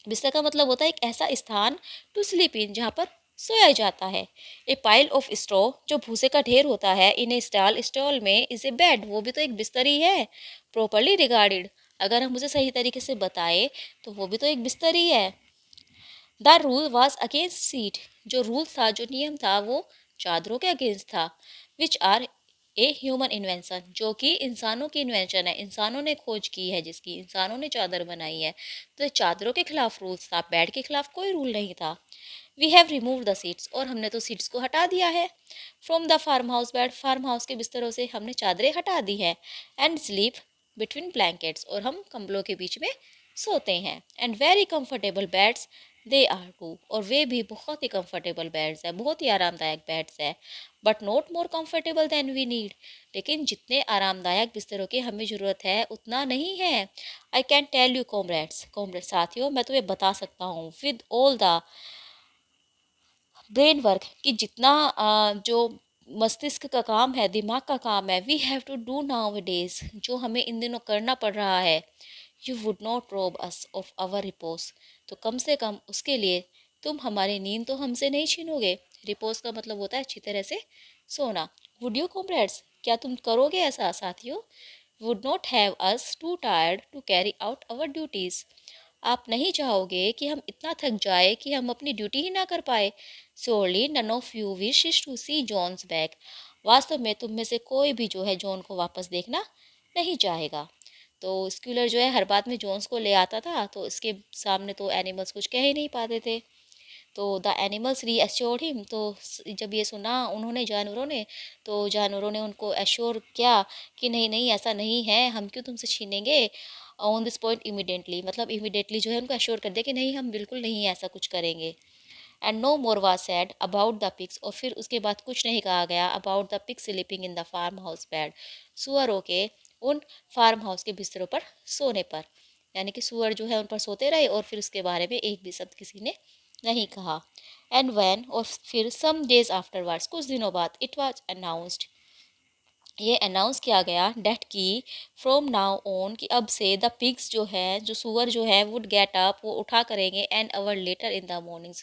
बिस्तर का मतलब होता है एक ऐसा स्थान टू स्लीप इन, जहाँ पर सोया जाता है। ए पाइल ऑफ स्ट्रॉ, जो भूसे का ढेर होता है, इन ए स्टॉल, स्टॉल में, इज ए बेड, वो भी तो एक बिस्तर ही है। प्रॉपरली रिगार्डेड, अगर हम उसे सही तरीके से बताए तो वो भी तो एक बिस्तर ही है। The rule was against sheet, जो रूल था, जो नियम था, वो चादरों के अगेंस्ट था। Which are a human invention, जो कि इंसानों की इन्वेंशन है, इंसानों ने खोज की है, जिसकी इंसानों ने चादर बनाई है। तो चादरों के खिलाफ रूल्स था, बेड के खिलाफ कोई रूल नहीं था। We have remove the sheets, और हमने तो सीट्स को हटा दिया है। From the farm house bed, फार्म हाउस के बिस्तरों से हमने चादरें हटा दी है। एंड स्लीप बिटवीन ब्लैंकेट्स, और हम कंबलों के बीच में सोते हैं। And very comfortable beds they are too, और वे भी बहुत ही कंफर्टेबल बेड्स है, बहुत ही आरामदायक बेड्स है। But not more comfortable than we need, लेकिन जितने आरामदायक बिस्तरों की हमें ज़रूरत है उतना नहीं है। I can tell you comrades, comrade साथियों, मैं तुम्हें बता सकता हूँ, with all the brain work, कि जितना जो मस्तिष्क का काम है, दिमाग का काम है, we have to do nowadays, जो हमें इन दिनों करना पड़ रहा है, यू वुड नॉट रोब अस ऑफ आवर रिपोज, तो कम से कम उसके लिए तुम हमारी नींद तो हमसे नहीं छीनोगे। रिपोज का मतलब होता है अच्छी तरह से सोना। वुड यू कॉमरेड्स, क्या तुम करोगे ऐसा साथियों? Would not have us too tired to carry out our duties, आप नहीं चाहोगे कि हम इतना थक जाए कि हम अपनी ड्यूटी ही ना कर पाए। Surely none of you wish to see Jones back, वास्तव में तुम में से कोई भी जो है जॉन को वापस देखना नहीं चाहेगा। तो स्क्यूलर जो है हर बात में जोन्स को ले आता था, तो इसके सामने तो एनिमल्स कुछ कह ही नहीं पाते थे। तो द एनिमल्स री एश्योर्ड हिम, तो जब ये सुना उन्होंने, जानवरों ने, तो जानवरों ने उनको एश्योर किया कि नहीं नहीं ऐसा नहीं है, हम क्यों तुमसे छीनेंगे। ऑन दिस पॉइंट इमीडिएटली, मतलब इमीडिएटली जो है उनको एश्योर कर दिया कि नहीं, हम बिल्कुल नहीं ऐसा कुछ करेंगे। And no more was said about the pigs, और फिर उसके बाद कुछ नहीं कहा गया about the pig sleeping in the farm house bed, सुअरों के उन फार्म हाउस के बिस्तरों पर सोने पर, यानी कि सुअर जो है उन पर सोते रहे, और फिर उसके बारे में एक भी शब्द किसी ने नहीं कहा। एंड वैन, और फिर सम डेज आफ्टरवर्ड्स, कुछ दिनों बाद, इट वॉज अनाउंसड, ये अनाउंस किया गया, डेट की फ्रॉम नाउ ऑन, कि अब से द पिग्स जो है, जो सुअर जो है, वुड गेट अप, वो उठा करेंगे, an hour later in the morning,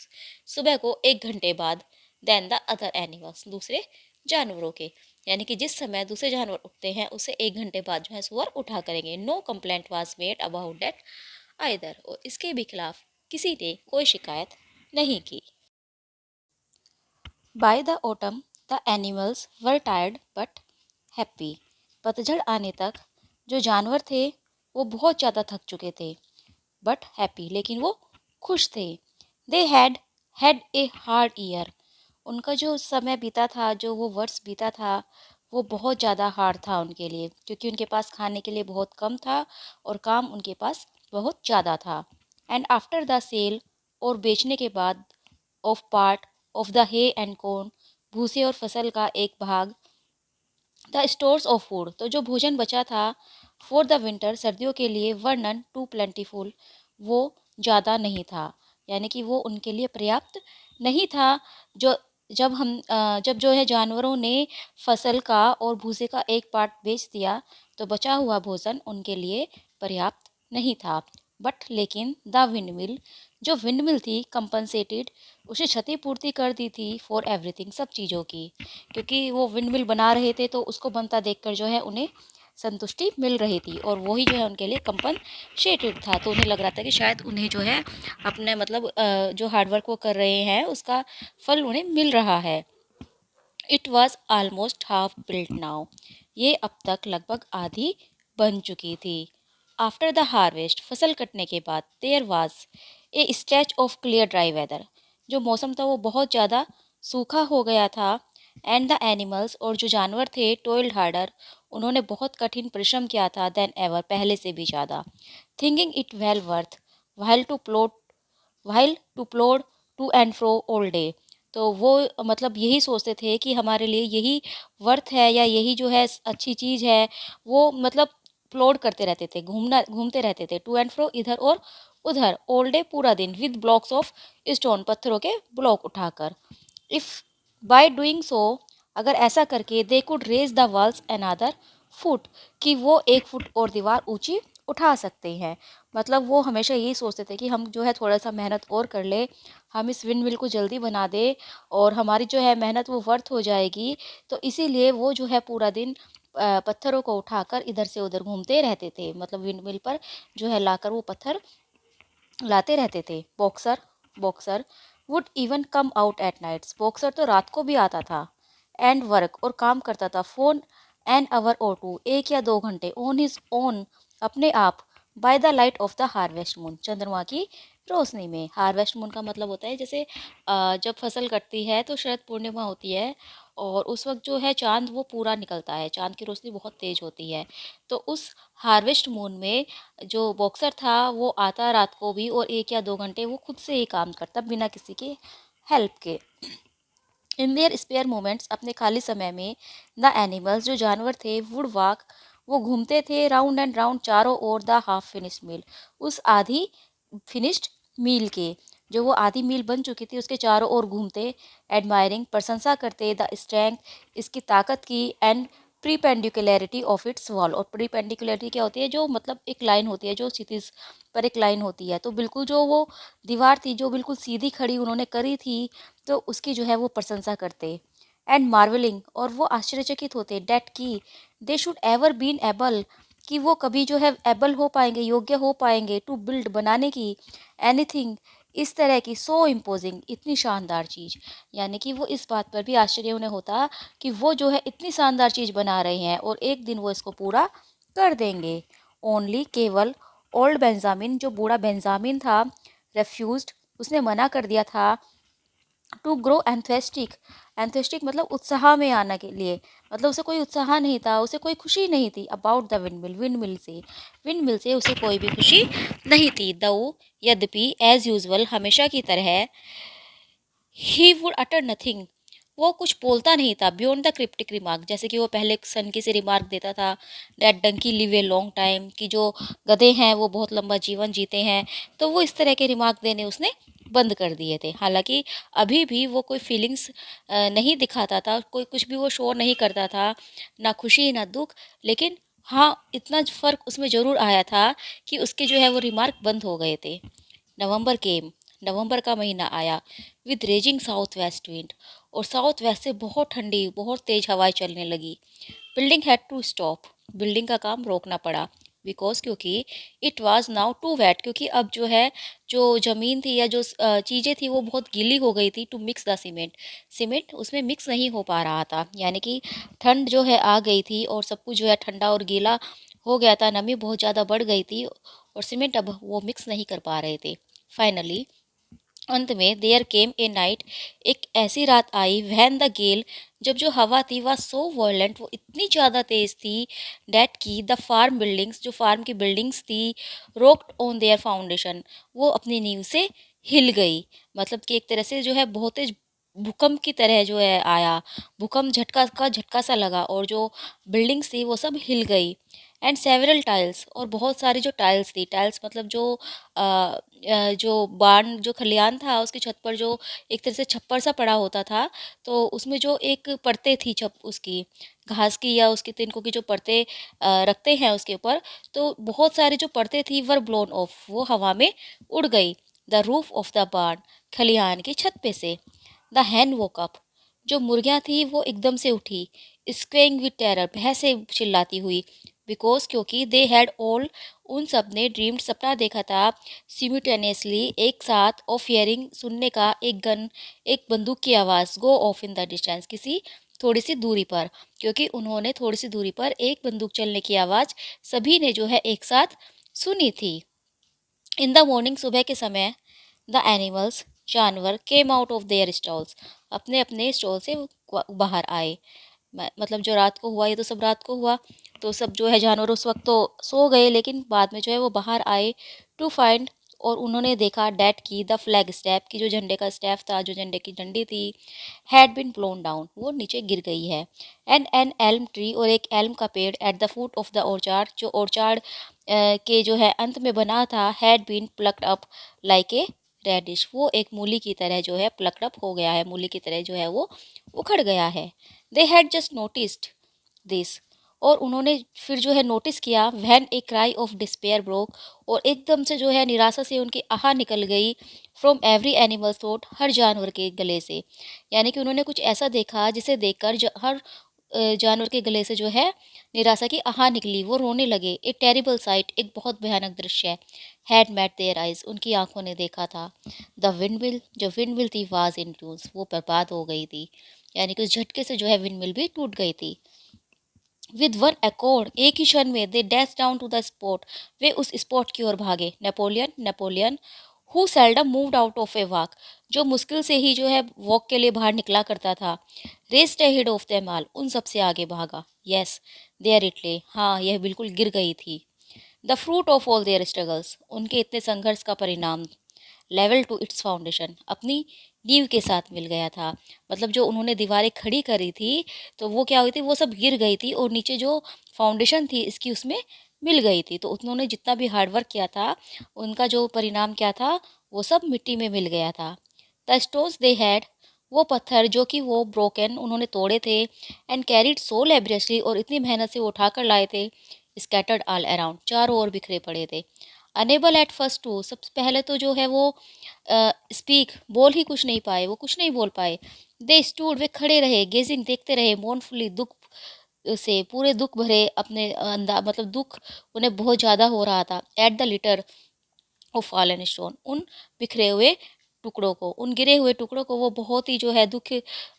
सुबह को 1 घंटे बाद, देन द अदर एनिमल्स, दूसरे जानवरों के, यानी कि जिस समय दूसरे जानवर उठते हैं उससे 1 घंटे बाद जो है सुअर उठा करेंगे। No complaint was made about that either, और इसके भी खिलाफ किसी ने कोई शिकायत नहीं की। By the autumn the animals were tired but happy, पतझड़ आने तक जो जानवर थे वो बहुत ज़्यादा थक चुके थे, बट हैप्पी, लेकिन वो खुश थे। They had had a hard year, उनका जो समय बीता था, जो वो वर्ष बीता था, वो बहुत ज़्यादा हार्ड था उनके लिए, क्योंकि उनके पास खाने के लिए बहुत कम था और काम उनके पास बहुत ज़्यादा था। एंड आफ्टर द सेल, और बेचने के बाद, of part of the hay and corn, भूसे और फसल का एक भाग, द स्टोर्स ऑफ फूड, तो जो भोजन बचा था, फॉर द विंटर, सर्दियों के लिए, वर नन टू प्लेंटीफुल, वो ज़्यादा नहीं था, यानी कि वो उनके लिए पर्याप्त नहीं था। जो जब जो है जानवरों ने फसल का और भूसे का एक पार्ट बेच दिया तो बचा हुआ भोजन उनके लिए पर्याप्त नहीं था। बट लेकिन द विंडमिल, जो विंडमिल थी, कंपनसेटेड, उसे क्षतिपूर्ति कर दी थी फॉर एवरीथिंग, सब चीज़ों की, क्योंकि वो विंडमिल बना रहे थे तो उसको बनता देखकर जो है उन्हें संतुष्टि मिल रही थी और वही जो है उनके लिए कंपनसेटेड था। तो उन्हें लग रहा था कि शायद उन्हें जो है अपने मतलब जो हार्डवर्क वो कर रहे हैं उसका फल उन्हें मिल रहा है। It was almost half built now, ये अब तक लगभग आधी बन चुकी थी। आफ्टर द हार्वेस्ट, फसल कटने के बाद, there was a stretch of clear dry weather, जो मौसम था वो बहुत ज़्यादा सूखा हो गया था। एंड द एनिमल्स, और जो जानवर थे, टोइल्ड हार्डर, उन्होंने बहुत कठिन परिश्रम किया था, देन एवर, पहले से भी ज़्यादा, thinking it well worth while to plod while to plod to and fro all day. तो वो मतलब यही सोचते थे कि हमारे लिए यही वर्थ है या यही जो है अच्छी चीज़ है। वो मतलब प्लोड करते रहते थे, घूमते रहते थे टू एंड फ्रो, इधर और उधर, ऑल डे, पूरा दिन, विद ब्लॉक्स ऑफ स्टोन, पत्थरों के ब्लॉक उठाकर। इफ़ बाय डूइंग सो, अगर ऐसा करके, they could raise the walls another foot, कि वो 1 फुट और दीवार ऊंची उठा सकते हैं। मतलब वो हमेशा यही सोचते थे कि हम जो है थोड़ा सा मेहनत और कर ले, हम इस विंड मिल को जल्दी बना दे और हमारी जो है मेहनत वो वर्थ हो जाएगी। तो इसीलिए वो जो है पूरा दिन पत्थरों को उठाकर इधर से उधर घूमते रहते थे, मतलब विंड मिल पर जो है लाकर वो पत्थर लाते रहते थे। Boxer Boxer would even come out at nights, Boxer तो रात को भी आता था। एंड वर्क, और काम करता था, फोन एन आवर और टू, 1 या 2 घंटे, ऑन हिज ओन, अपने आप, by the light of the harvest moon, चंद्रमा की रोशनी में। हार्वेस्ट मून का मतलब होता है जैसे जब फसल कटती है तो शरद पूर्णिमा होती है और उस वक्त जो है चांद वो पूरा निकलता है, चांद की रोशनी बहुत तेज होती है। तो उस हार्वेस्ट मून में जो बॉक्सर था वो आता रात को भी और 1 या 2 घंटे वो खुद से ही काम करता बिना किसी के हेल्प के। इन देयर स्पेयर मोमेंट्स, अपने खाली समय में, द एनिमल्स, जो जानवर थे, वुड वॉक, वो घूमते थे राउंड एंड राउंड, चारों ओर, द हाफ फिनिश्ड मील, उस आधी फिनिश्ड मील के, जो वो आधी मील बन चुकी थी उसके चारों ओर घूमते, एडमायरिंग, प्रशंसा करते, द स्ट्रेंथ, इसकी ताकत की, एंड प्रीपेंडिकुलरिटी ऑफ इट्स वॉल, और प्रीपेंडिकुलरिटी क्या होती है, जो मतलब एक लाइन होती है जो क्षितिज पर एक लाइन होती है, तो बिल्कुल जो वो दीवार थी जो बिल्कुल सीधी खड़ी उन्होंने करी थी, तो उसकी जो है वो प्रशंसा करते। एंड मार्वलिंग, और वो आश्चर्यचकित होते, डेट की, they should ever been able, कि वो कभी जो है एबल हो पाएंगे, योग्य हो पाएंगे, टू बिल्ड, बनाने की, एनीथिंग, इस तरह की, सो इम्पोजिंग, इतनी शानदार चीज़। यानी कि वो इस बात पर भी आश्चर्य उन्हें होता कि वो जो है इतनी शानदार चीज़ बना रहे हैं और एक दिन वो इसको पूरा कर देंगे। ओनली, केवल, ओल्ड बेंजामिन, जो बूढ़ा बेंजामिन था, रेफ्यूज्ड, उसने मना कर दिया था, टू ग्रो एंथेस्टिक, एंथेस्टिक मतलब उत्साह में आने के लिए, मतलब उसे कोई उत्साह नहीं था, उसे कोई खुशी नहीं थी, about the windmill, wind mill से उसे कोई भी खुशी नहीं थी। दो, यद्यपि, एज यूजल, हमेशा की तरह, ही वुड अटर नथिंग, वो कुछ बोलता नहीं था, बियॉन्ड द क्रिप्टिक रिमार्क, जैसे कि वो पहले सनकी से रिमार्क देता था, that donkey live a long time, कि जो गधे हैं वो बहुत लंबा जीवन जीते हैं, तो वो इस तरह के रिमार्क देने उसने बंद कर दिए थे। हालांकि अभी भी वो कोई फीलिंग्स नहीं दिखाता था, कोई कुछ भी वो शो नहीं करता था, ना खुशी ना दुख, लेकिन हाँ इतना फ़र्क उसमें ज़रूर आया था कि उसके जो है वो रिमार्क बंद हो गए थे। नवंबर केम, नवंबर का महीना आया, with raging south west wind, और साउथ वेस्ट से बहुत ठंडी बहुत तेज हवाएं चलने लगी। Building had to stop, building का काम रोकना पड़ा, बिकॉज, क्योंकि, it was now too wet, क्योंकि अब जो है जो ज़मीन थी या जो चीज़ें थी वो बहुत गीली हो गई थी, to mix the cement, cement उसमें मिक्स नहीं हो पा रहा था, यानी कि ठंड जो है आ गई थी और सब कुछ जो है ठंडा और गीला हो गया था, नमी बहुत ज़्यादा बढ़ गई थी और सीमेंट अब वो मिक्स नहीं कर पा रहे थे। फाइनली, अंत में, देयर केम ए नाइट, एक ऐसी रात आई, वैन द गेल, जब जो हवा थी वह सो वॉयलेंट, वो इतनी ज़्यादा तेज़ थी, डैट की, द फार्म बिल्डिंग्स, जो फार्म की बिल्डिंग्स थी, रोक्ड ऑन देयर फाउंडेशन, वो अपनी नींव से हिल गई, मतलब कि एक तरह से जो है बहुत तेज भूकंप की तरह जो है आया, भूकंप झटका सा लगा और जो बिल्डिंग्स थी वो सब हिल गई। एंड सेवरल टाइल्स, और बहुत सारी जो टाइल्स थी, टाइल्स मतलब जो बार्न जो खलियान था उसकी छत पर जो एक तरह से छप्पर सा पड़ा होता था, तो उसमें जो एक परतें थी छप उसकी घास की या उसकी तिनकों की जो परतें रखते हैं उसके ऊपर, तो बहुत सारी जो परतें थी वर ब्लोन ऑफ, वो हवा में उड़ गई। द रूफ ऑफ द बार्न, खलिहान की छत पे से। द हैन वोक अप, जो मुर्गियाँ थी वो एकदम से उठी, स्क्वेइंग विद टेरर, भय से चिल्लाती हुई, बिकॉज क्योंकि दे हैड ऑल, उन सब ने ड्रीम्ड, सपना देखा था, सिम्यूटेनियसली, एक साथ, ऑफ हियरिंग, सुनने का, एक गन, एक बंदूक की आवाज़, गो ऑफ इन द डिस्टेंस, किसी थोड़ी सी दूरी पर, क्योंकि उन्होंने थोड़ी सी दूरी पर एक बंदूक चलने की आवाज़ सभी ने जो है एक साथ सुनी थी। इन द मॉर्निंग, सुबह के समय, द एनिमल्स, जानवर, came out of their stalls, अपने अपने स्टॉल से बाहर आए। मतलब जो रात को हुआ ये तो सब रात को हुआ, तो सब जो है जानवर उस वक्त तो सो गए, लेकिन बाद में जो है वो बाहर आए टू फाइंड, और उन्होंने देखा डेट की, द फ्लैग स्टैप की, जो झंडे का स्टैफ था, जो झंडे की डंडी थी, हैड बिन ब्लोन डाउन, वो नीचे गिर गई है। एंड एन एल्म ट्री, और एक एल्म का पेड़, at the foot of the orchard, जो ऑर्चार्ड के जो है अंत में बना था, had been plucked up like a radish, वो एक मूली की तरह जो है प्लक्ड अप हो गया है, मूली की तरह जो है वो उखड़ गया है। They had just noticed this, और उन्होंने फिर जो है नोटिस किया, when A cry of despair broke, और एकदम से जो है निराशा से उनकी आह निकल गई, फ्रॉम एवरी एनिमल थ्रोट, हर जानवर के गले से। यानी कि उन्होंने कुछ ऐसा देखा जिसे देखकर हर जानवर के गले से जो है निराशा की आह निकली, वो रोने लगे। ए टेरिबल साइट, एक बहुत भयानक दृश्य, हैड मेट देयर आइज, उनकी आंखों ने देखा था। द विंडमिल, जो विंडमिल थी, वाज इन ट्यून्स, वो बर्बाद हो गई थी, यानी कि उस झटके से जो है विंडमिल भी टूट गई थी। विद वन एकॉर्ड, एक ही क्षण में, they dash down to the spot, वे उस स्पॉट की ओर भागे। Napoleon, Napoleon, who seldom moved out of a walk, जो मुश्किल से ही जो है वॉक के लिए बाहर निकला करता था, raised ahead of them all, उन सबसे आगे भागा। यस, देयर इट ले, हाँ यह बिल्कुल गिर गई थी। The fruit of all there struggles, उनके इतने संघर्ष का परिणाम, लेवल टू इट्स फाउंडेशन, अपनी नींव के साथ मिल गया था। मतलब जो उन्होंने दीवारें खड़ी करी थी, तो वो क्या हुई थी, वो सब गिर गई थी, और नीचे जो फाउंडेशन थी इसकी उसमें मिल गई थी। तो उन्होंने जितना भी हार्डवर्क किया था, उनका जो परिणाम क्या था, वो सब मिट्टी में मिल गया था। द स्टोन्स दे हैड, वो पत्थर जो कि वो ब्रोकन, उन्होंने तोड़े थे, एंड कैरिड सो लेबरियसली, और इतनी मेहनत से वो उठाकर लाए थे, स्कैटर्ड ऑल अराउंड, चारों ओर बिखरे पड़े थे। अनेबल एट फर्स्ट टू, सबसे पहले तो जो है वो स्पीक, बोल ही कुछ नहीं पाए, वो कुछ नहीं बोल पाए। दे स्टूड, वे खड़े रहे, गेजिंग, देखते रहे, मोurnfully, दुख से, पूरे दुख भरे अपने मतलब दुख उन्हें बहुत ज़्यादा हो रहा था, at the litre of fallen stone, उन बिखरे हुए टुकड़ों को, उन गिरे हुए टुकड़ों को, वो बहुत ही जो है दुख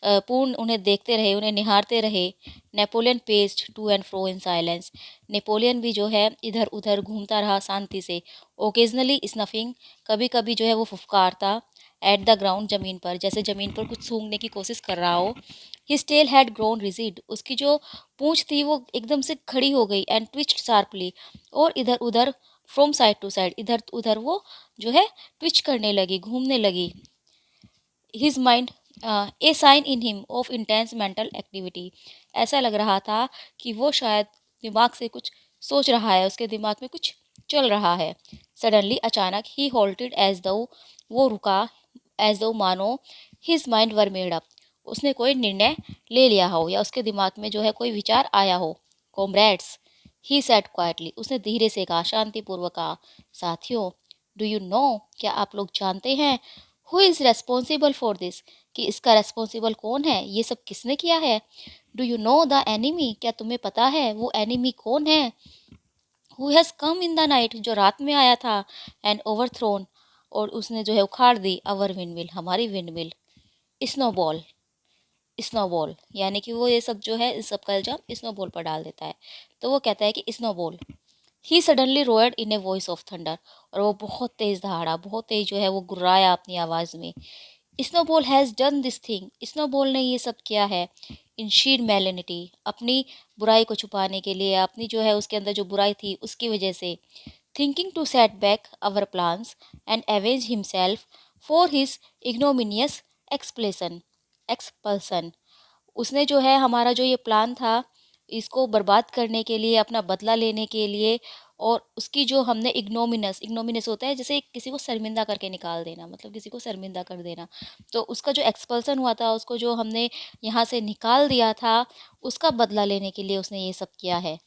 पूर्ण उन्हें देखते रहे, उन्हें निहारते रहे। Napoleon paced to and fro in silence, Napoleon भी जो है इधर उधर घूमता रहा शांति से। ओकेजनली स्नफिंग, कभी कभी जो है वो फुफकारता, एट द ग्राउंड, ज़मीन पर, जैसे ज़मीन पर कुछ सूंघने की कोशिश कर रहा हो। His tail had grown rigid, उसकी जो पूंछ थी वो एकदम से खड़ी हो गई, एंड ट्विस्ट शार्पली, और इधर उधर, फ्रॉम साइड टू साइड, इधर उधर वो जो है ट्विच करने लगी, घूमने लगी। His mind, a sign in him of intense mental activity, ऐसा लग रहा था कि वो शायद दिमाग से कुछ सोच रहा है, उसके दिमाग में कुछ चल रहा है। सडनली, अचानक, ही हॉल्टेड एज दो, वो रुका, एज दो मानो his mind were made up, उसने कोई निर्णय ले लिया हो, या उसके दिमाग में जो है कोई विचार आया हो। कॉमरेड्स, ही सेड क्वाइटली, उसने धीरे से कहा, शांतिपूर्वक कहा, साथियों, डू यू नो, क्या आप लोग जानते हैं, who is responsible for this, कि इसका रेस्पॉन्सिबल कौन है, ये सब किसने किया है। Do you know the enemy, क्या तुम्हें पता है वो एनिमी कौन है। Who has come in the night, जो रात में आया था, एंड ओवरथ्रोन, और उसने जो है उखाड़ दी, अवर विंडमिल, हमारी विंडमिल। स्नोबॉल, स्नोबॉल, यानी कि वो ये सब जो है इस सब का इल्ज़ाम स्नोबॉल पर डाल देता है। तो वो कहता है कि Snowball, he suddenly roared in a voice of thunder, और वो बहुत तेज़ दहाड़ा, बहुत तेज़ जो है वो गुर्राया अपनी आवाज़ में। Snowball has done this thing, snowball ने ये सब किया है, इन शीर मैलिनिटी, अपनी बुराई को छुपाने के लिए, अपनी जो है उसके अंदर जो बुराई थी उसकी वजह से। Thinking to set back our plans and avenge himself for his ignominious expulsion expulsion, उसने जो है हमारा जो ये प्लान था इसको बर्बाद करने के लिए, अपना बदला लेने के लिए, और उसकी जो हमने इग्नोमिनस होता है जैसे किसी को शर्मिंदा करके निकाल देना, मतलब किसी को शर्मिंदा कर देना, तो उसका जो एक्सपल्सन हुआ था, उसको जो हमने यहाँ से निकाल दिया था, उसका बदला लेने के लिए उसने ये सब किया है।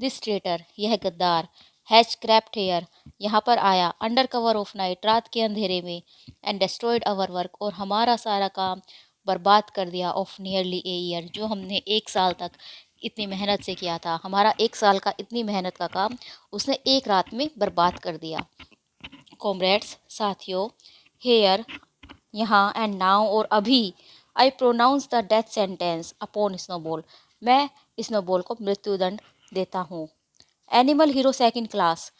दिस ट्रेटर, यह गद्दार, हैज क्रैप्ट हेयर, यहाँ पर आया, अंडर कवर ऑफ नाइट, रात के अंधेरे में, एंड डिस्ट्रॉयड आवर वर्क, और हमारा सारा काम बर्बाद कर दिया, ऑफ नियरली ए ईयर, जो हमने 1 साल तक इतनी मेहनत से किया था, हमारा 1 साल का इतनी मेहनत का काम उसने एक रात में बर्बाद कर दिया। कॉमरेड्स, साथियों, हेयर, यहाँ, एंड नाउ, और अभी, I pronounce the death sentence upon Snowball, मैं स्नोबॉल को मृत्युदंड देता हूँ। Animal hero second class,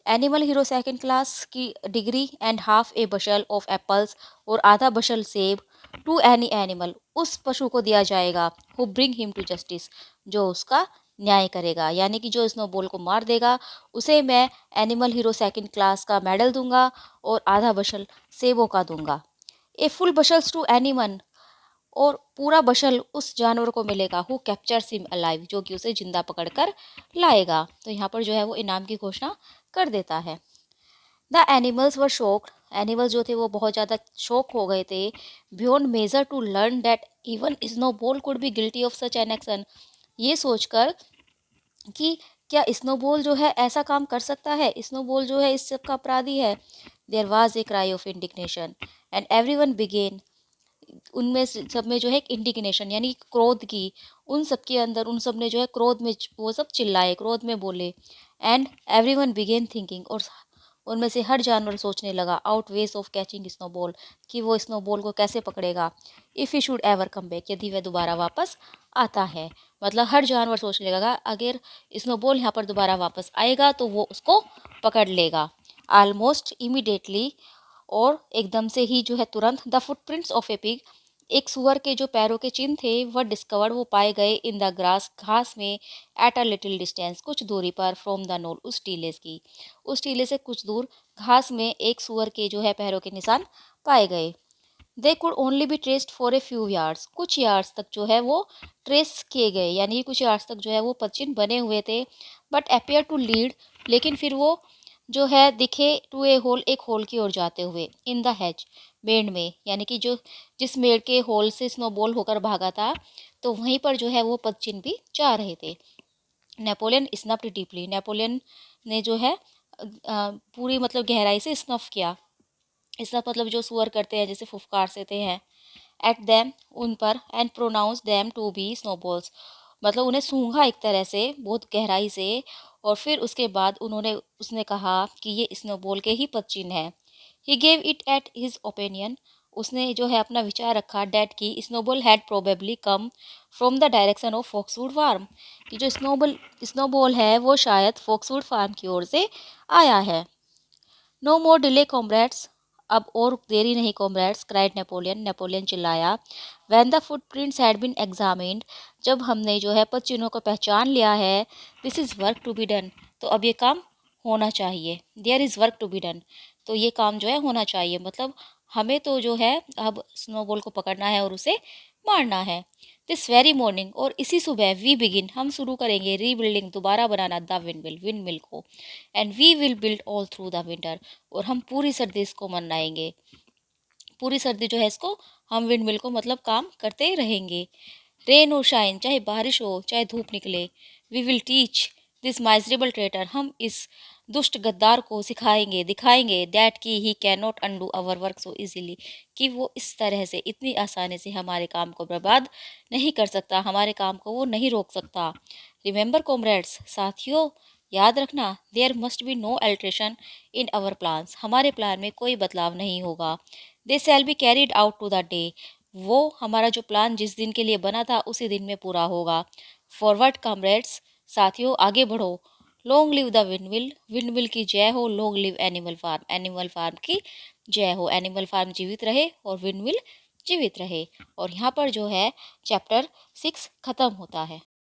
animal hero second class की डिग्री, and half a bushel of apples, और आधा बशल सेब, टू एनी एनिमल, उस पशु को दिया जाएगा, who bring him to justice, जो उसका न्याय करेगा, यानी कि जो स्नोबॉल को मार देगा उसे मैं एनिमल हीरो सेकंड क्लास का मेडल दूंगा और आधा बशल सेबों का दूंगा। ए फुल बशल्स टू एनीवन, और पूरा बशल उस जानवर को मिलेगा, हु कैप्चर्स हिम अलाइव, जो कि उसे जिंदा पकड़कर लाएगा। तो यहाँ पर जो है वो इनाम की घोषणा कर देता है। The animals were shocked, animals जो थे वो बहुत ज़्यादा शॉक हो गए थे, beyond measure to learn that even Snowball could be guilty of such an action, ये सोचकर कि क्या स्नोबॉल जो है ऐसा काम कर सकता है, स्नोबॉल जो है इस सब का अपराधी है। There was a cry of indignation and everyone began, उनमें सब में जो है एक इंडिग्नेशन यानी क्रोध की, उन सब के अंदर उन सब ने जो है क्रोध में वो सब चिल्लाए, क्रोध में बोले। एंड एवरीवन बिगेन थिंकिंग, और उनमें से हर जानवर सोचने लगा, out ways of catching snowball, कि वो स्नोबॉल को कैसे पकड़ेगा, if he should ever come back, यदि वह दोबारा वापस आता है। मतलब हर जानवर सोचने लगा अगर स्नोबॉल यहाँ पर दोबारा वापस आएगा तो वो उसको पकड़ लेगा। आलमोस्ट इमीडिएटली, और एकदम से ही जो है तुरंत, the footprints of A pig, एक सुअर के जो पैरों के चिन्ह थे वह डिस्कवर्ड, वो पाए गए, इन द ग्रास, घास में, एट अ लिटिल डिस्टेंस, कुछ दूरी पर, फ्रॉम द नोल, उस टीले की, उस टीले से कुछ दूर घास में एक सुअर के जो है पैरों के निशान पाए गए। They could only be traced for a few yards, कुछ यार्ड्स तक जो है वो ट्रेस किए गए, यानी कुछ यार्ड्स तक जो है वो पदचिन्ह बने हुए थे। बट अपियर टू लीड, लेकिन फिर वो जो है दिखे, टू ए होल, एक होल की ओर जाते हुए, इन द हैज, मेड़ में, यानी कि जो जिस मेड़ के होल से स्नोबॉल होकर भागा था तो वहीं पर जो है वो पदचिन्ह भी जा रहे थे। नेपोलियन स्नफ्ड डीपली, नेपोलियन ने जो है पूरी मतलब गहराई से स्नफ किया, स्नफ मतलब जो सुअर करते हैं जैसे फुफकार सेते हैं, एट दैम, उन पर, and pronounce them to be Snowball's, मतलब उन्हें सूंघा एक तरह से बहुत गहराई से, और फिर उसके बाद उसने कहा कि ये स्नोबॉल के ही पदचिन्ह हैं। He gave it as his opinion, उसने जो है अपना विचार रखा, डैट की Snowball had probably come from the direction of Foxwood Farm, कि जो स्नोबॉल है वो शायद फॉक्सवुड फार्म की ओर से आया है। नो मोर डिले कॉमरेड्स, अब और देरी नहीं कॉमरेड्स, क्राइड नेपोलियन, नेपोलियन चिल्लाया। When the footprints had been examined, जब हमने जो है पदचिन्हों को पहचान लिया है, this is work to be done, तो अब ये काम होना चाहिए। There is work to be done, तो ये काम जो है होना चाहिए, मतलब हमें तो जो है अब स्नोबॉल को पकड़ना है और उसे मारना है। दिस वेरी मॉर्निंग, और इसी सुबह, वी बिगिन, हम शुरू करेंगे, रीबिल्डिंग, दोबारा बनाना, द विंड मिल को, and we will build all through the winter, और हम पूरी सर्दी इसको मनाएंगे, पूरी सर्दी जो है इसको हम विंड मिल को मतलब काम करते रहेंगे। रेन और शाइन, चाहे बारिश हो चाहे धूप निकले, we will teach this miserable traitor, हम इस दुष्ट गद्दार को सिखाएंगे, दिखाएंगे, दैट की he cannot undo our work so easily, कि वो इस तरह से इतनी आसानी से हमारे काम को बर्बाद नहीं कर सकता, हमारे काम को वो नहीं रोक सकता। रिमेंबर कॉमरेड्स, साथियों, याद रखना, there must be no alteration in our plans, हमारे प्लान में कोई बदलाव नहीं होगा। They shall be carried out to the day, वो हमारा जो प्लान जिस दिन के लिए बना था उसी दिन में पूरा होगा। फॉरवर्ड कॉमरेड्स, साथियों आगे बढ़ो। Long live the windmill, windmill की जय हो। Long live Animal Farm, Animal Farm की जय हो। एनिमल फार्म जीवित रहे और विंडमिल जीवित रहे। और यहाँ पर जो है चैप्टर 6 खत्म होता है।